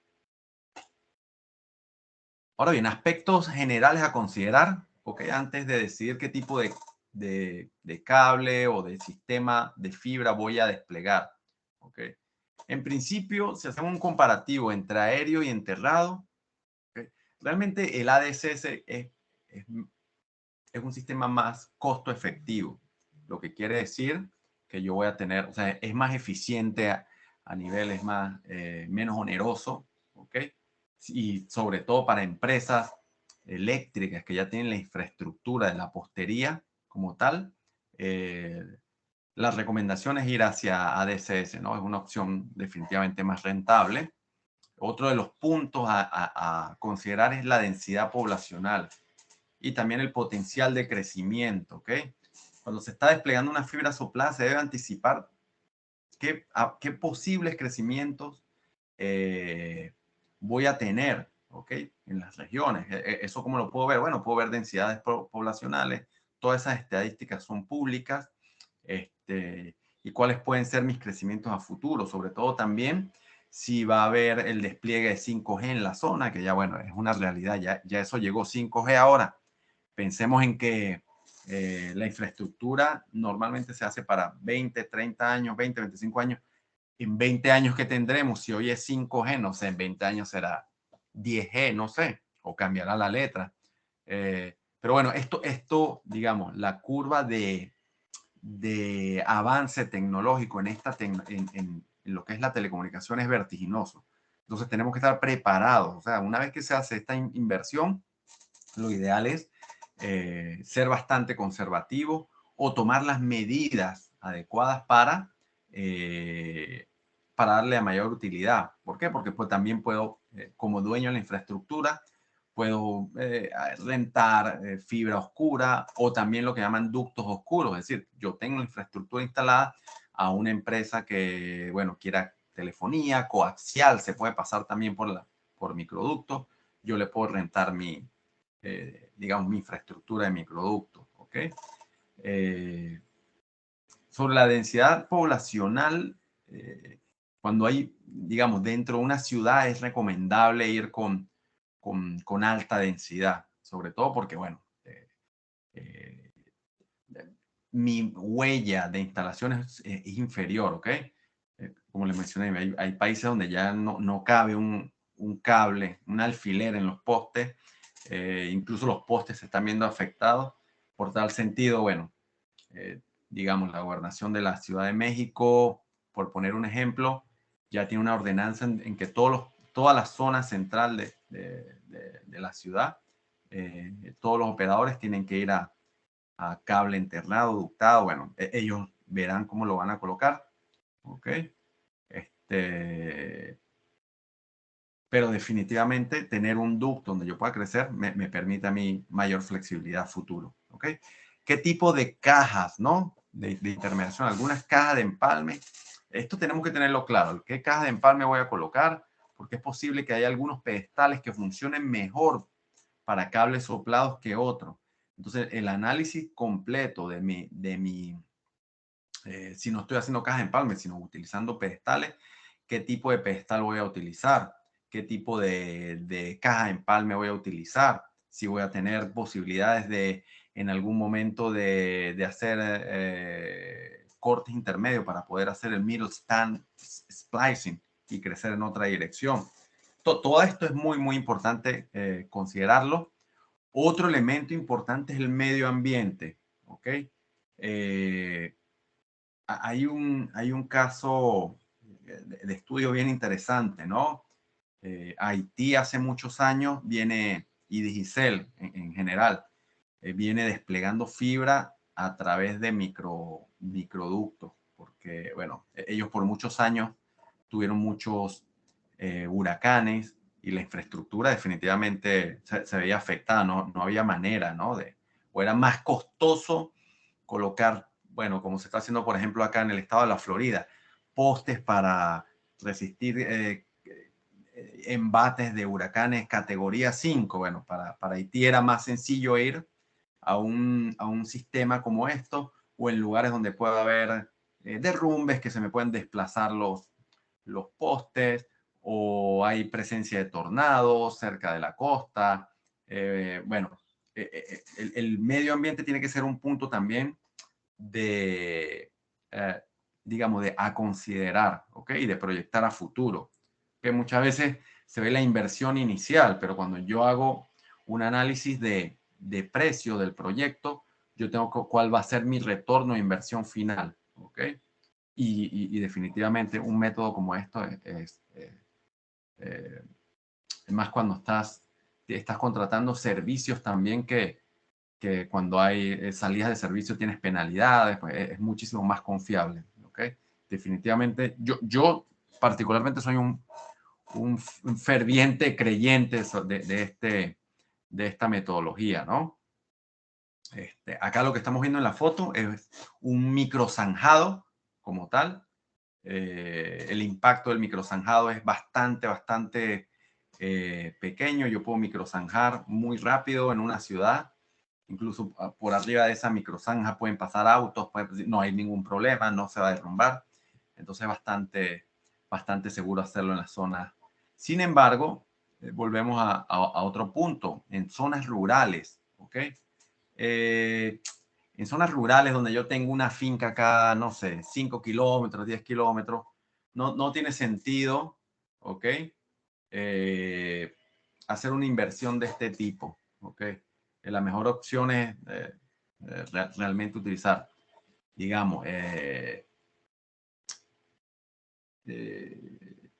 Ahora bien, aspectos generales a considerar, ¿ok? Antes de decidir qué tipo de cable o de sistema de fibra voy a desplegar, ¿ok? En principio, si hacemos un comparativo entre aéreo y enterrado, ¿okay? Realmente el ADSS es un sistema más costo efectivo, lo que quiere decir que yo voy a tener, o sea, es más eficiente a niveles más, menos oneroso, ¿ok? Y sobre todo para empresas eléctricas que ya tienen la infraestructura de la postería como tal, la recomendación es ir hacia ADSS, ¿no? Es una opción definitivamente más rentable. Otro de los puntos a considerar es la densidad poblacional y también el potencial de crecimiento, ¿ok? Cuando se está desplegando una fibra soplada, se debe anticipar qué posibles crecimientos voy a tener, ¿ok? En las regiones. ¿Eso cómo lo puedo ver? Bueno, puedo ver densidades poblacionales. Todas esas estadísticas son públicas. Y cuáles pueden ser mis crecimientos a futuro. Sobre todo también si va a haber el despliegue de 5G en la zona, que ya, bueno, es una realidad. Ya eso llegó 5G ahora. Pensemos en que La infraestructura normalmente se hace para 20, 30 años, 20, 25 años. En 20 años que tendremos, si hoy es 5G, no sé, en 20 años será 10G, no sé, o cambiará la letra. Pero bueno, digamos, la curva de avance tecnológico en lo que es la telecomunicación es vertiginoso. Entonces tenemos que estar preparados. O sea, una vez que se hace esta inversión, lo ideal es ser bastante conservativo o tomar las medidas adecuadas para darle a mayor utilidad. ¿Por qué? Porque pues, también puedo, como dueño de la infraestructura, puedo rentar fibra oscura o también lo que llaman ductos oscuros. Es decir, yo tengo la infraestructura instalada a una empresa que, bueno, quiera telefonía, coaxial, se puede pasar también por microductos. Yo le puedo rentar digamos, mi infraestructura de microductos. ¿Ok? Sobre la densidad poblacional, cuando hay, digamos, dentro de una ciudad es recomendable ir con alta densidad, sobre todo porque, bueno, eh, mi huella de instalaciones es inferior, ¿ok? Como les mencioné, hay países donde ya no cabe un cable, un alfiler en los postes, incluso los postes se están viendo afectados. Por tal sentido, bueno, digamos, la gobernación de la Ciudad de México, por poner un ejemplo, ya tiene una ordenanza en que toda la zona central de la ciudad, todos los operadores tienen que ir a cable enterrado, ductado. Bueno, ellos verán cómo lo van a colocar. ¿Ok? Pero definitivamente tener un ducto donde yo pueda crecer me permite a mí mayor flexibilidad futuro. ¿Ok? ¿Qué tipo de cajas, no? De intermediación, algunas cajas de empalme. Esto tenemos que tenerlo claro. ¿Qué caja de empalme voy a colocar? Porque es posible que haya algunos pedestales que funcionen mejor para cables soplados que otros. Entonces, el análisis completo si no estoy haciendo cajas de empalme, sino utilizando pedestales, qué tipo de pedestal voy a utilizar, qué tipo de caja de empalme voy a utilizar, si voy a tener posibilidades en algún momento de hacer cortes intermedios para poder hacer el middle stand splicing y crecer en otra dirección. Todo esto es muy, muy importante considerarlo. Otro elemento importante es el medio ambiente. ¿Ok? Hay un caso de estudio bien interesante, ¿no? Haití hace muchos años viene, y Digicel en general, viene desplegando fibra a través de microductos, porque, bueno, ellos por muchos años tuvieron muchos huracanes y la infraestructura definitivamente se veía afectada, no había manera, ¿no? O era más costoso colocar, bueno, como se está haciendo, por ejemplo, acá en el estado de la Florida, postes para resistir embates de huracanes categoría 5. Bueno, para Haití era más sencillo ir a un sistema como esto, o en lugares donde pueda haber derrumbes que se me pueden desplazar los postes, o hay presencia de tornados cerca de la costa. Bueno, el medio ambiente tiene que ser un punto también de, eh, digamos, a considerar, ¿ok? Y de proyectar a futuro. Que muchas veces se ve la inversión inicial, pero cuando yo hago un análisis de precio del proyecto, yo tengo cuál va a ser mi retorno de inversión final, ¿ok? Y definitivamente un método como esto eh, más cuando estás contratando servicios también que cuando hay salidas de servicio tienes penalidades, pues es muchísimo más confiable. ¿Ok? Definitivamente, yo particularmente soy un ferviente creyente de esta metodología, ¿no? Acá lo que estamos viendo en la foto es un microzanjado como tal. El impacto del microzanjado es bastante pequeño. Yo puedo microzanjar muy rápido en una ciudad. Incluso por arriba de esa microzanja pueden pasar autos, no hay ningún problema, no se va a derrumbar. Entonces es bastante seguro hacerlo en las zonas. Sin embargo, volvemos a otro punto, en zonas rurales, ¿ok? en zonas rurales donde yo tengo una finca cada, no sé, 5 kilómetros, 10 kilómetros, no tiene sentido, ¿ok? Hacer una inversión de este tipo, ¿ok? La mejor opción es realmente utilizar, digamos,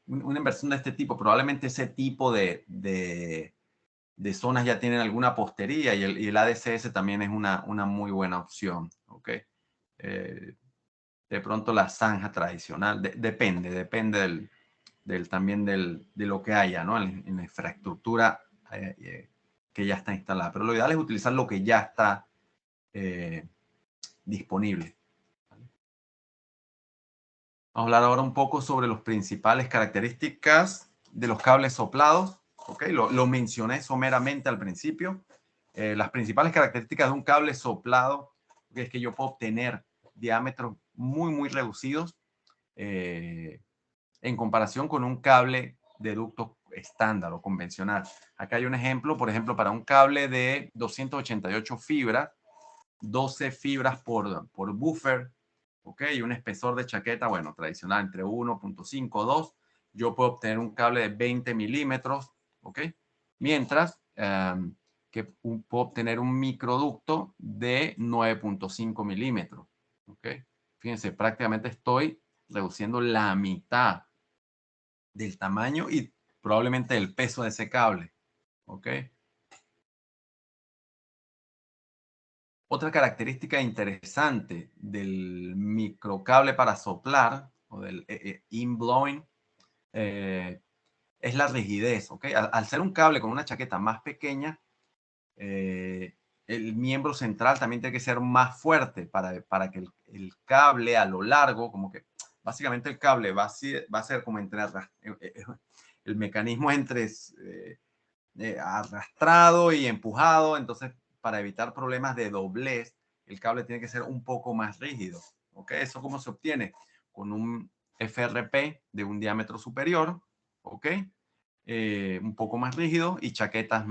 una inversión de este tipo. Probablemente ese tipo de zonas ya tienen alguna postería y el ADCS también es una muy buena opción, ¿ok? De pronto la zanja tradicional, depende también de lo que haya, ¿no? En la infraestructura que ya está instalada. Pero lo ideal es utilizar lo que ya está disponible. Vamos a hablar ahora un poco sobre las principales características de los cables soplados. ¿Okay? Lo mencioné someramente al principio. Las principales características de un cable soplado es que yo puedo obtener diámetros muy reducidos en comparación con un cable de ducto estándar o convencional. Acá hay un ejemplo, por ejemplo, para un cable de 288 fibras, 12 fibras por buffer, ¿ok? Y un espesor de chaqueta, bueno, tradicional, entre 1.5 2. Yo puedo obtener un cable de 20 milímetros, ¿ok? Mientras que puedo obtener un microducto de 9.5 milímetros, ¿ok? Fíjense, prácticamente estoy reduciendo la mitad del tamaño y probablemente el peso de ese cable, ¿ok? Otra característica interesante del microcable para soplar o del inblowing es la rigidez, ¿ok? Al ser un cable con una chaqueta más pequeña, el miembro central también tiene que ser más fuerte para que el cable a lo largo, como que básicamente el cable va a ser como entre el mecanismo entre arrastrado y empujado, entonces para evitar problemas de doblez, el cable tiene que ser un poco más rígido. ¿Ok? ¿Eso cómo se obtiene? Con un FRP de un diámetro superior, ¿ok? Un poco más rígido y chaquetas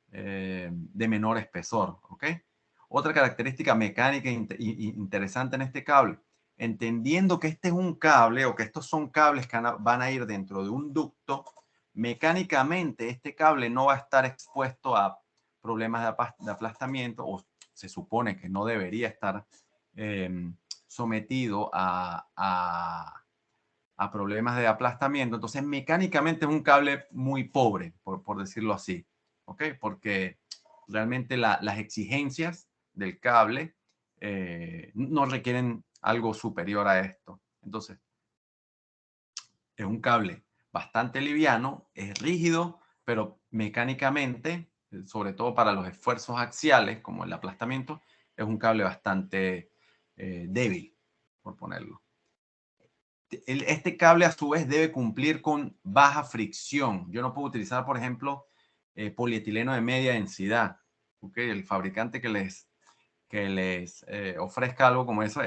de menor espesor, ¿ok? Otra característica mecánica interesante en este cable, entendiendo que este es un cable o que estos son cables que van a ir dentro de un ducto, mecánicamente este cable no va a estar expuesto a problemas de aplastamiento o se supone que no debería estar sometido a problemas de aplastamiento. Entonces, mecánicamente es un cable muy pobre, por decirlo así, ¿ok? Porque realmente las exigencias del cable no requieren algo superior a esto. Entonces, es un cable bastante liviano, es rígido, pero mecánicamente, sobre todo para los esfuerzos axiales, como el aplastamiento, es un cable bastante débil, por ponerlo. Este cable a su vez debe cumplir con baja fricción. Yo no puedo utilizar, por ejemplo, polietileno de media densidad. ¿Okay? El fabricante que les ofrezca algo como eso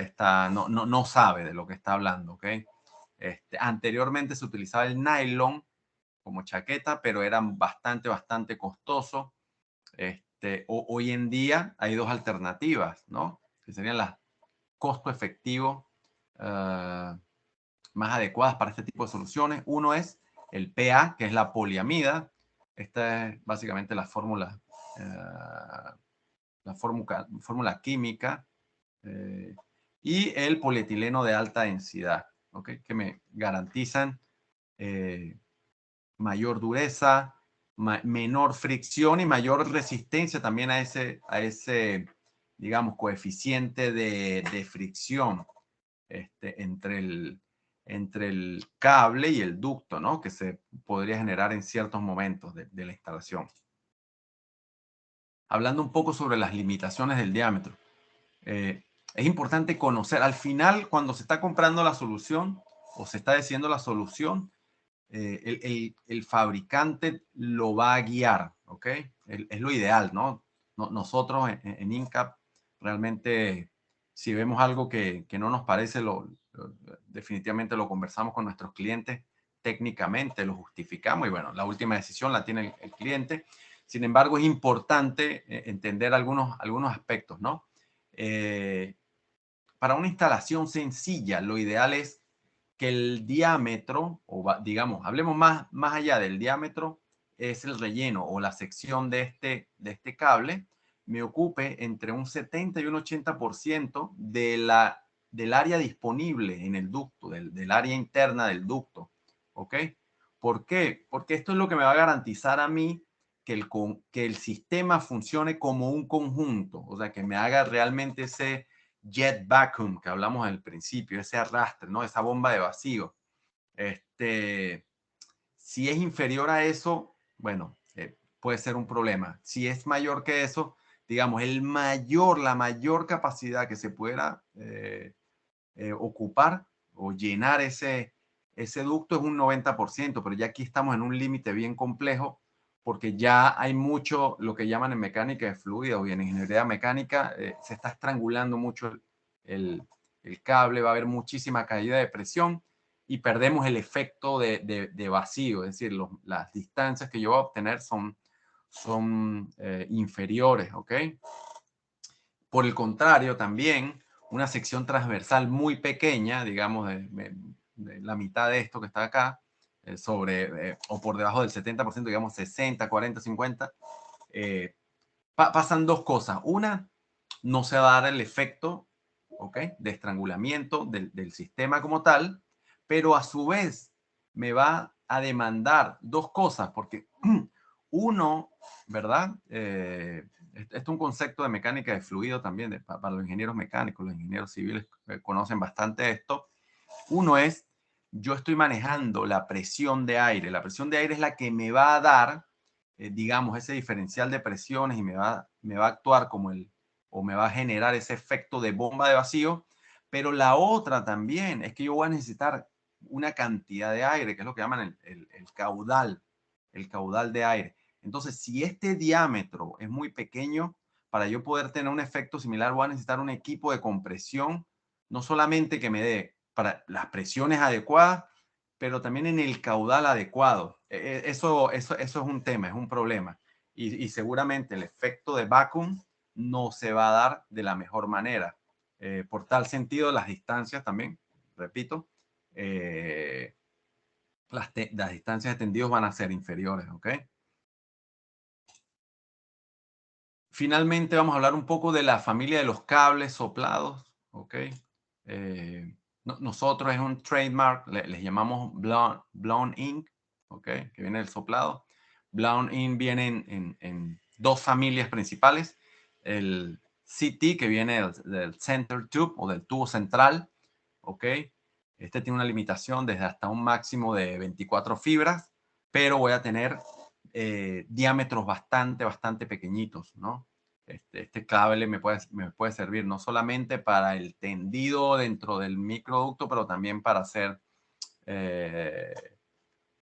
no sabe de lo que está hablando. ¿Okay? Anteriormente se utilizaba el nylon como chaqueta, pero eran bastante costoso. Hoy en día hay dos alternativas, ¿no? Que serían las costo efectivo más adecuadas para este tipo de soluciones. Uno es el PA, que es la poliamida. Esta es básicamente la fórmula química y el polietileno de alta densidad, ¿okay? Que me garantizan mayor dureza, menor fricción y mayor resistencia también a ese digamos, coeficiente de fricción entre el cable y el ducto, ¿no? Que se podría generar en ciertos momentos de la instalación. Hablando un poco sobre las limitaciones del diámetro. Es importante conocer, al final, cuando se está comprando la solución o se está decidiendo la solución, el fabricante lo va a guiar, ¿ok? Es lo ideal, ¿no? Nosotros en INCAP realmente, si vemos algo que no nos parece, definitivamente lo conversamos con nuestros clientes técnicamente, lo justificamos y bueno, la última decisión la tiene el cliente. Sin embargo, es importante entender algunos aspectos, ¿no? Para una instalación sencilla, lo ideal es que el diámetro, o digamos, hablemos más allá del diámetro, es el relleno o la sección de este cable, me ocupe entre un 70 y un 80% del área disponible en el ducto, del área interna del ducto. ¿Ok? ¿Por qué? Porque esto es lo que me va a garantizar a mí que el sistema funcione como un conjunto, o sea, que me haga realmente ese jet vacuum que hablamos al principio, ese arrastre, ¿no? Esa bomba de vacío. Si es inferior a eso, bueno, puede ser un problema. Si es mayor que eso, digamos, la mayor capacidad que se pueda ocupar o llenar ese ducto es un 90%, pero ya aquí estamos en un límite bien complejo porque ya hay mucho, lo que llaman en mecánica de fluidos y en ingeniería mecánica, se está estrangulando mucho el, el cable, va a haber muchísima caída de presión y perdemos el efecto de vacío, es decir, las distancias que yo voy a obtener son inferiores, ¿ok? Por el contrario, también una sección transversal muy pequeña, digamos, de la mitad de esto que está acá, o por debajo del 70%, digamos 60, 40, 50, pasan dos cosas. Una, no se va a dar el efecto, ¿ok?, de estrangulamiento del sistema como tal, pero a su vez me va a demandar dos cosas, porque uno, ¿verdad? Esto es un concepto de mecánica de fluido también para los ingenieros mecánicos, los ingenieros civiles conocen bastante esto. Uno es, yo estoy manejando la presión de aire. La presión de aire es la que me va a dar, digamos, ese diferencial de presiones y me va a actuar o me va a generar ese efecto de bomba de vacío. Pero la otra también es que yo voy a necesitar una cantidad de aire, que es lo que llaman el caudal de aire. Entonces, si este diámetro es muy pequeño, para yo poder tener un efecto similar, voy a necesitar un equipo de compresión, no solamente que me dé para las presiones adecuadas, pero también en el caudal adecuado. Eso es un tema, es un problema. Y seguramente el efecto de vacuum no se va a dar de la mejor manera. Por tal sentido, las distancias también, repito, las distancias de tendidos van a ser inferiores, ¿ok? Finalmente vamos a hablar un poco de la familia de los cables soplados, ¿ok? Nosotros es un trademark, les llamamos blown in, ¿ok? Que viene del soplado. Blown in viene en dos familias principales. El CT, que viene del center tube o del tubo central, ¿ok? Este tiene una limitación desde hasta un máximo de 24 fibras, pero voy a tener diámetros bastante pequeñitos, ¿no? Este cable me puede servir no solamente para el tendido dentro del microducto, pero también para hacer eh,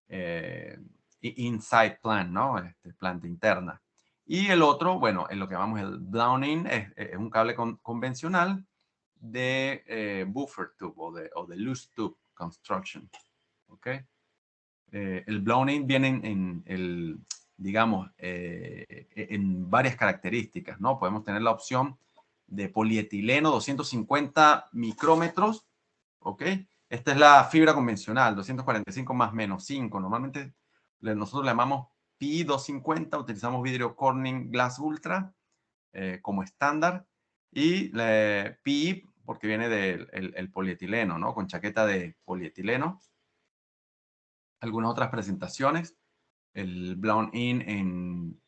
eh, inside plant, ¿no? Planta interna. Y el otro, bueno, en lo que llamamos el blown-in, es un cable convencional de buffer tube o de loose tube construction. ¿Ok? El blown-in viene digamos, en varias características, ¿no? Podemos tener la opción de polietileno 250 micrómetros, ¿ok? Esta es la fibra convencional, 245 más menos 5. Normalmente nosotros le llamamos PI 250, utilizamos vidrio Corning Glass Ultra como estándar, y PI porque viene del el polietileno, ¿no? Con chaqueta de polietileno. Algunas otras presentaciones, el blown in en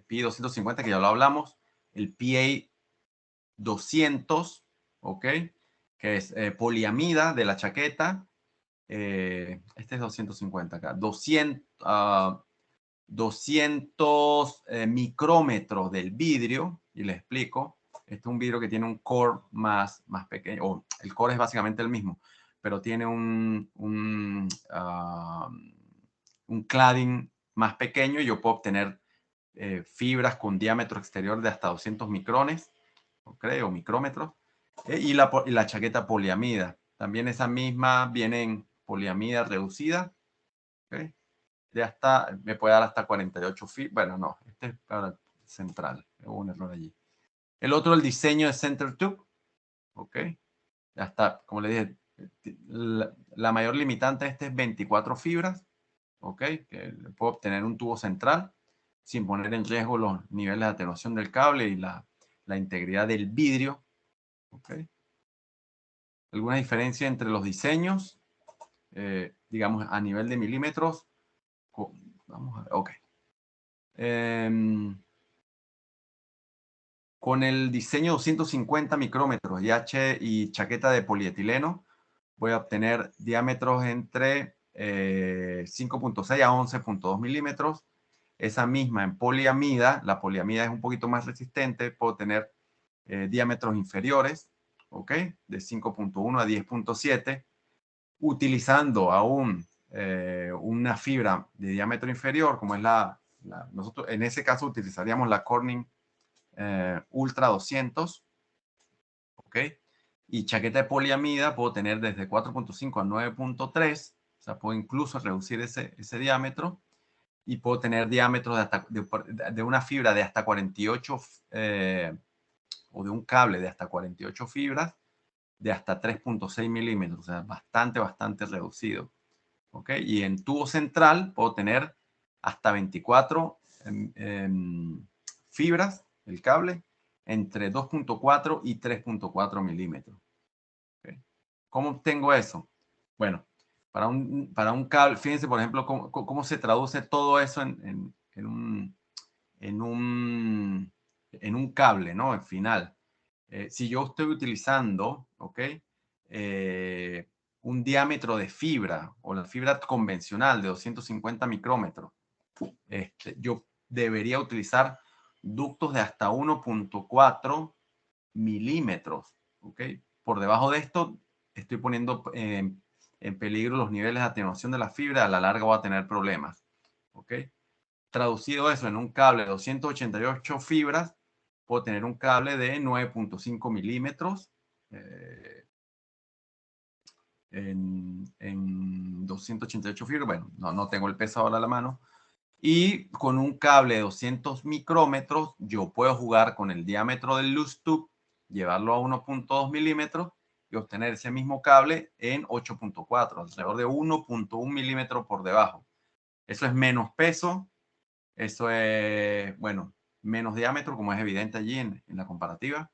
PI 250, que ya lo hablamos, el PA 200, ¿ok? Que es poliamida de la chaqueta. Este es 250 acá. 200 micrómetros del vidrio, y les explico. Este es un vidrio que tiene un core más pequeño, o el core es básicamente el mismo, pero tiene un cladding más pequeño y yo puedo obtener fibras con diámetro exterior de hasta 200 micrones, o micrómetros, y la chaqueta poliamida. También esa misma viene en poliamida reducida, ¿okay? me puede dar hasta 48 fibras. Bueno, no, este es para el central. Hubo un error allí. El otro, el diseño de center tube. Ok. Ya está, como le dije, la mayor limitante de este es 24 fibras. Ok. Que puedo obtener un tubo central sin poner en riesgo los niveles de atenuación del cable y la integridad del vidrio. Ok. ¿Alguna diferencia entre los diseños? Digamos, a nivel de milímetros. Vamos a ver, ok. Con el diseño 250 micrómetros y chaqueta de polietileno, voy a obtener diámetros entre 5.6 a 11.2 milímetros. Esa misma en poliamida, la poliamida es un poquito más resistente, puedo tener diámetros inferiores, ¿ok? De 5.1 a 10.7, utilizando aún una fibra de diámetro inferior, como es nosotros en ese caso utilizaríamos la Corning Ultra 200, ¿ok? Y chaqueta de poliamida puedo tener desde 4.5 a 9.3, o sea, puedo incluso reducir ese diámetro y puedo tener diámetros de una fibra de hasta 48 o de un cable de hasta 48 fibras de hasta 3.6 milímetros, o sea, bastante reducido. ¿Ok? Y en tubo central puedo tener hasta 24 fibras, el cable, entre 2.4 y 3.4 milímetros. ¿Ok? ¿Cómo obtengo eso? Bueno, para un cable, fíjense, por ejemplo, cómo se traduce todo eso en un cable, ¿no? En final. Si yo estoy utilizando, ¿ok? Un diámetro de fibra o la fibra convencional de 250 micrómetros, yo debería utilizar ductos de hasta 1.4 milímetros, ¿ok? Por debajo de esto, estoy poniendo en peligro los niveles de atenuación de la fibra, a la larga voy a tener problemas, ¿ok? Traducido eso en un cable de 288 fibras, puedo tener un cable de 9.5 milímetros en 288 fibras. Bueno, no tengo el peso ahora a la mano. Y con un cable de 200 micrómetros, yo puedo jugar con el diámetro del loose tube, llevarlo a 1.2 milímetros y obtener ese mismo cable en 8.4, alrededor de 1.1 milímetros por debajo. Eso es menos peso, eso es, bueno, menos diámetro, como es evidente allí en la comparativa.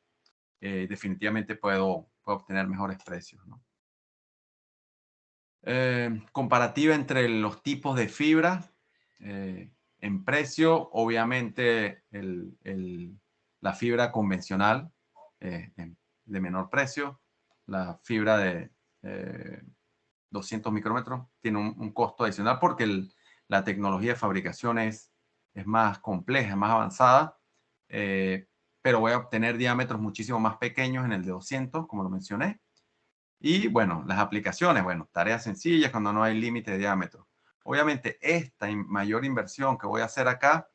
Definitivamente puedo obtener mejores precios, ¿no? Comparativa entre los tipos de fibra. En precio, obviamente, la fibra convencional de menor precio. La fibra de 200 micrómetros tiene un costo adicional porque la tecnología de fabricación es más compleja, más avanzada, pero voy a obtener diámetros muchísimo más pequeños en el de 200, como lo mencioné. Y bueno, las aplicaciones, bueno, tareas sencillas cuando no hay límite de diámetro. Obviamente, esta mayor inversión que voy a hacer acá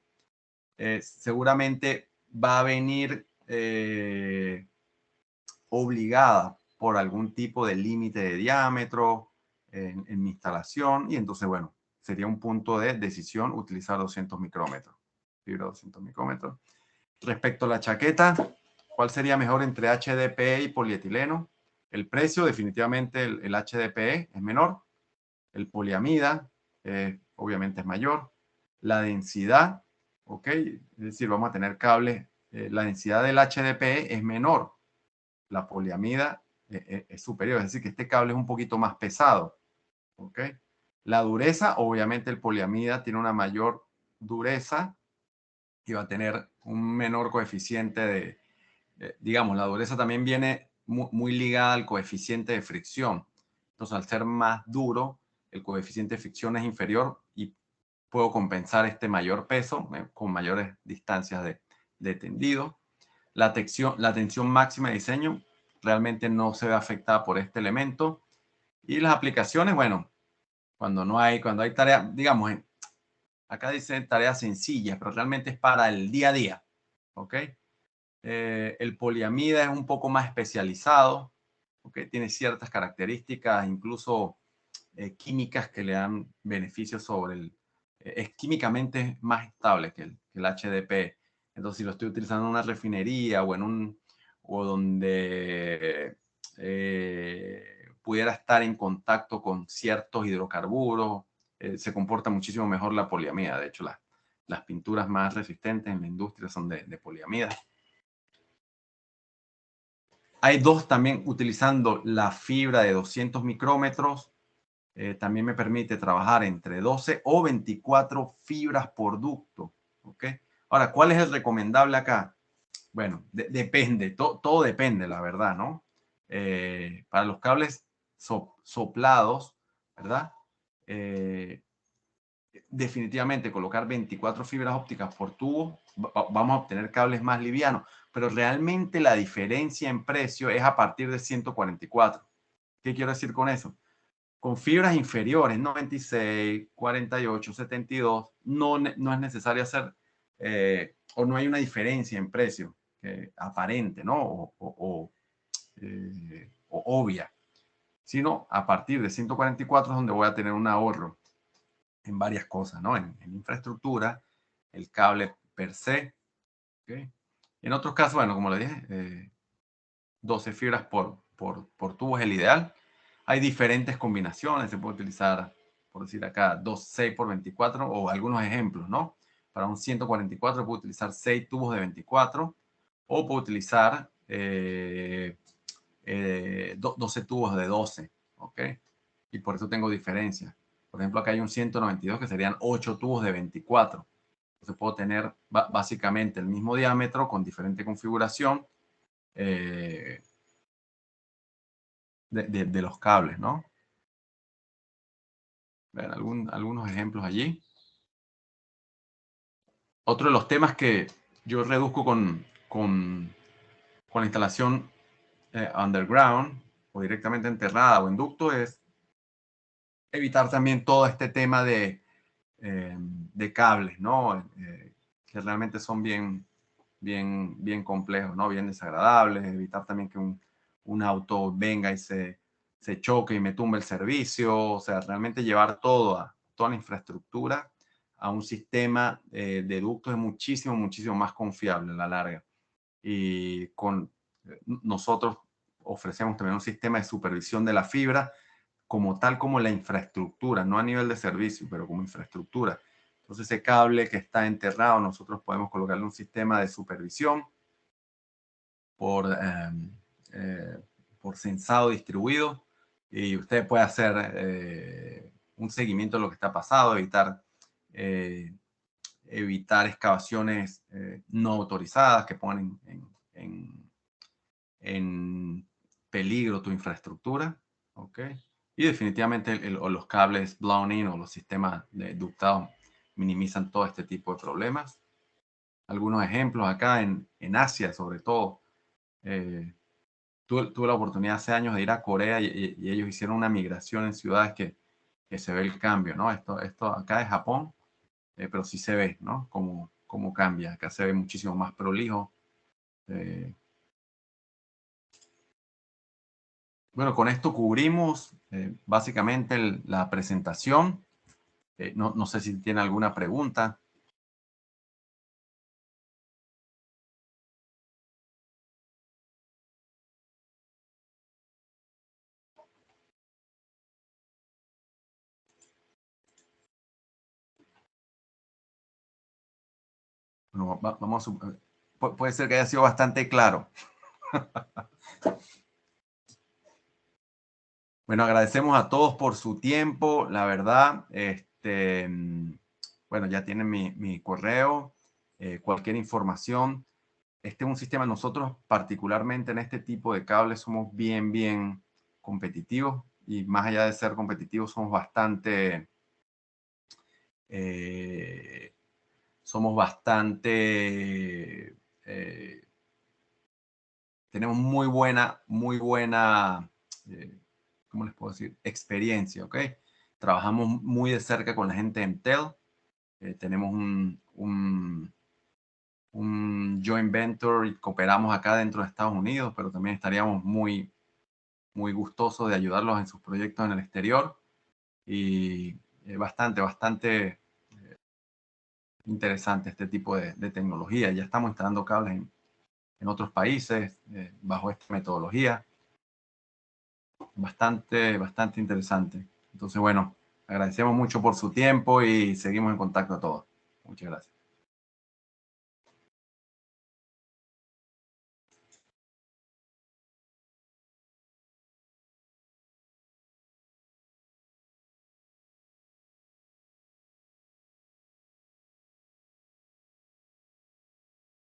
seguramente va a venir obligada por algún tipo de límite de diámetro en mi instalación. Y entonces, bueno, sería un punto de decisión utilizar 200 micrómetros. Fibra 200 micrómetros. Respecto a la chaqueta, ¿cuál sería mejor entre HDPE y polietileno? El precio, definitivamente el HDPE es menor. El poliamida, obviamente es mayor. La densidad, ¿ok? Es decir, vamos a tener cables. La densidad del HDPE es menor. La poliamida es superior. Es decir, que este cable es un poquito más pesado. ¿Ok? La dureza, obviamente el poliamida tiene una mayor dureza y va a tener un menor coeficiente digamos, la dureza también viene muy ligada al coeficiente de fricción. Entonces, al ser más duro, el coeficiente de fricción es inferior y puedo compensar este mayor peso con mayores distancias de tendido. La tensión máxima de diseño realmente no se ve afectada por este elemento. Y las aplicaciones, bueno, cuando hay tareas, digamos, acá dice tareas sencillas, pero realmente es para el día a día. ¿Ok? El poliamida es un poco más especializado, ¿okay? Tiene ciertas características, incluso químicas, que le dan beneficios sobre es químicamente más estable que el HDPE. Entonces, si lo estoy utilizando en una refinería o donde pudiera estar en contacto con ciertos hidrocarburos, se comporta muchísimo mejor la poliamida. De hecho, las pinturas más resistentes en la industria son de poliamida. Hay dos también utilizando la fibra de 200 micrómetros. También me permite trabajar entre 12 o 24 fibras por ducto. ¿Ok? Ahora, ¿cuál es el recomendable acá? Bueno, depende, todo depende, la verdad, ¿no? Para los cables soplados, ¿verdad? Definitivamente colocar 24 fibras ópticas por tubo, vamos a obtener cables más livianos, pero realmente la diferencia en precio es a partir de 144. ¿Qué quiero decir con eso? Con fibras inferiores, 96, 48, 72, no es necesario hacer o no hay una diferencia en precio aparente, ¿no? O obvia, sino a partir de 144 es donde voy a tener un ahorro en varias cosas, ¿no? En infraestructura, el cable per se, ¿okay? En otros casos, bueno, como le dije, 12 fibras por tubo es el ideal. Hay diferentes combinaciones, se puede utilizar, por decir acá, 6 por 24 o algunos ejemplos, ¿no? Para un 144 puedo utilizar 6 tubos de 24 o puedo utilizar 12 tubos de 12, ¿ok? Y por eso tengo diferencia. Por ejemplo, acá hay un 192 que serían 8 tubos de 24. Entonces puedo tener básicamente el mismo diámetro con diferente configuración de los cables, ¿no? Ver algunos ejemplos allí. Otro de los temas que yo reduzco con la instalación underground o directamente enterrada o en ducto es evitar también todo este tema de cables, ¿no? Que realmente son bien complejos, ¿no? Bien desagradables. Evitar también que un auto venga y se choque y me tumbe el servicio. O sea, realmente llevar toda la infraestructura a un sistema de ductos es muchísimo más confiable a la larga. Y nosotros ofrecemos también un sistema de supervisión de la fibra como la infraestructura, no a nivel de servicio, pero como infraestructura. Entonces ese cable que está enterrado, nosotros podemos colocarle un sistema de supervisión por, eh, por sensado distribuido y usted puede hacer un seguimiento de lo que está pasando, evitar excavaciones no autorizadas que ponen en peligro tu infraestructura, ¿ok? Y definitivamente los cables blown in o los sistemas de ductado minimizan todo este tipo de problemas. Algunos ejemplos acá en Asia, sobre todo. Tuve la oportunidad hace años de ir a Corea y ellos hicieron una migración en ciudades que se ve el cambio, ¿no? Esto acá es Japón, pero sí se ve, ¿no? Cómo cambia. Acá se ve muchísimo más prolijo. Bueno, con esto cubrimos básicamente la presentación. No sé si tiene alguna pregunta. Bueno, vamos puede ser que haya sido bastante claro. Bueno, agradecemos a todos por su tiempo. La verdad, bueno, ya tienen mi correo, cualquier información. Este es un sistema, nosotros particularmente en este tipo de cables somos bien competitivos y más allá de ser competitivos somos eh, tenemos muy buena, ¿cómo les puedo decir? Experiencia, ¿ok? Trabajamos muy de cerca con la gente de Entel. Tenemos un joint venture y cooperamos acá dentro de Estados Unidos, pero también estaríamos muy gustosos de ayudarlos en sus proyectos en el exterior. Y bastante interesante este tipo de tecnología. Ya estamos instalando cables en otros países bajo esta metodología. Bastante interesante. Entonces, bueno, agradecemos mucho por su tiempo y seguimos en contacto a todos. Muchas gracias.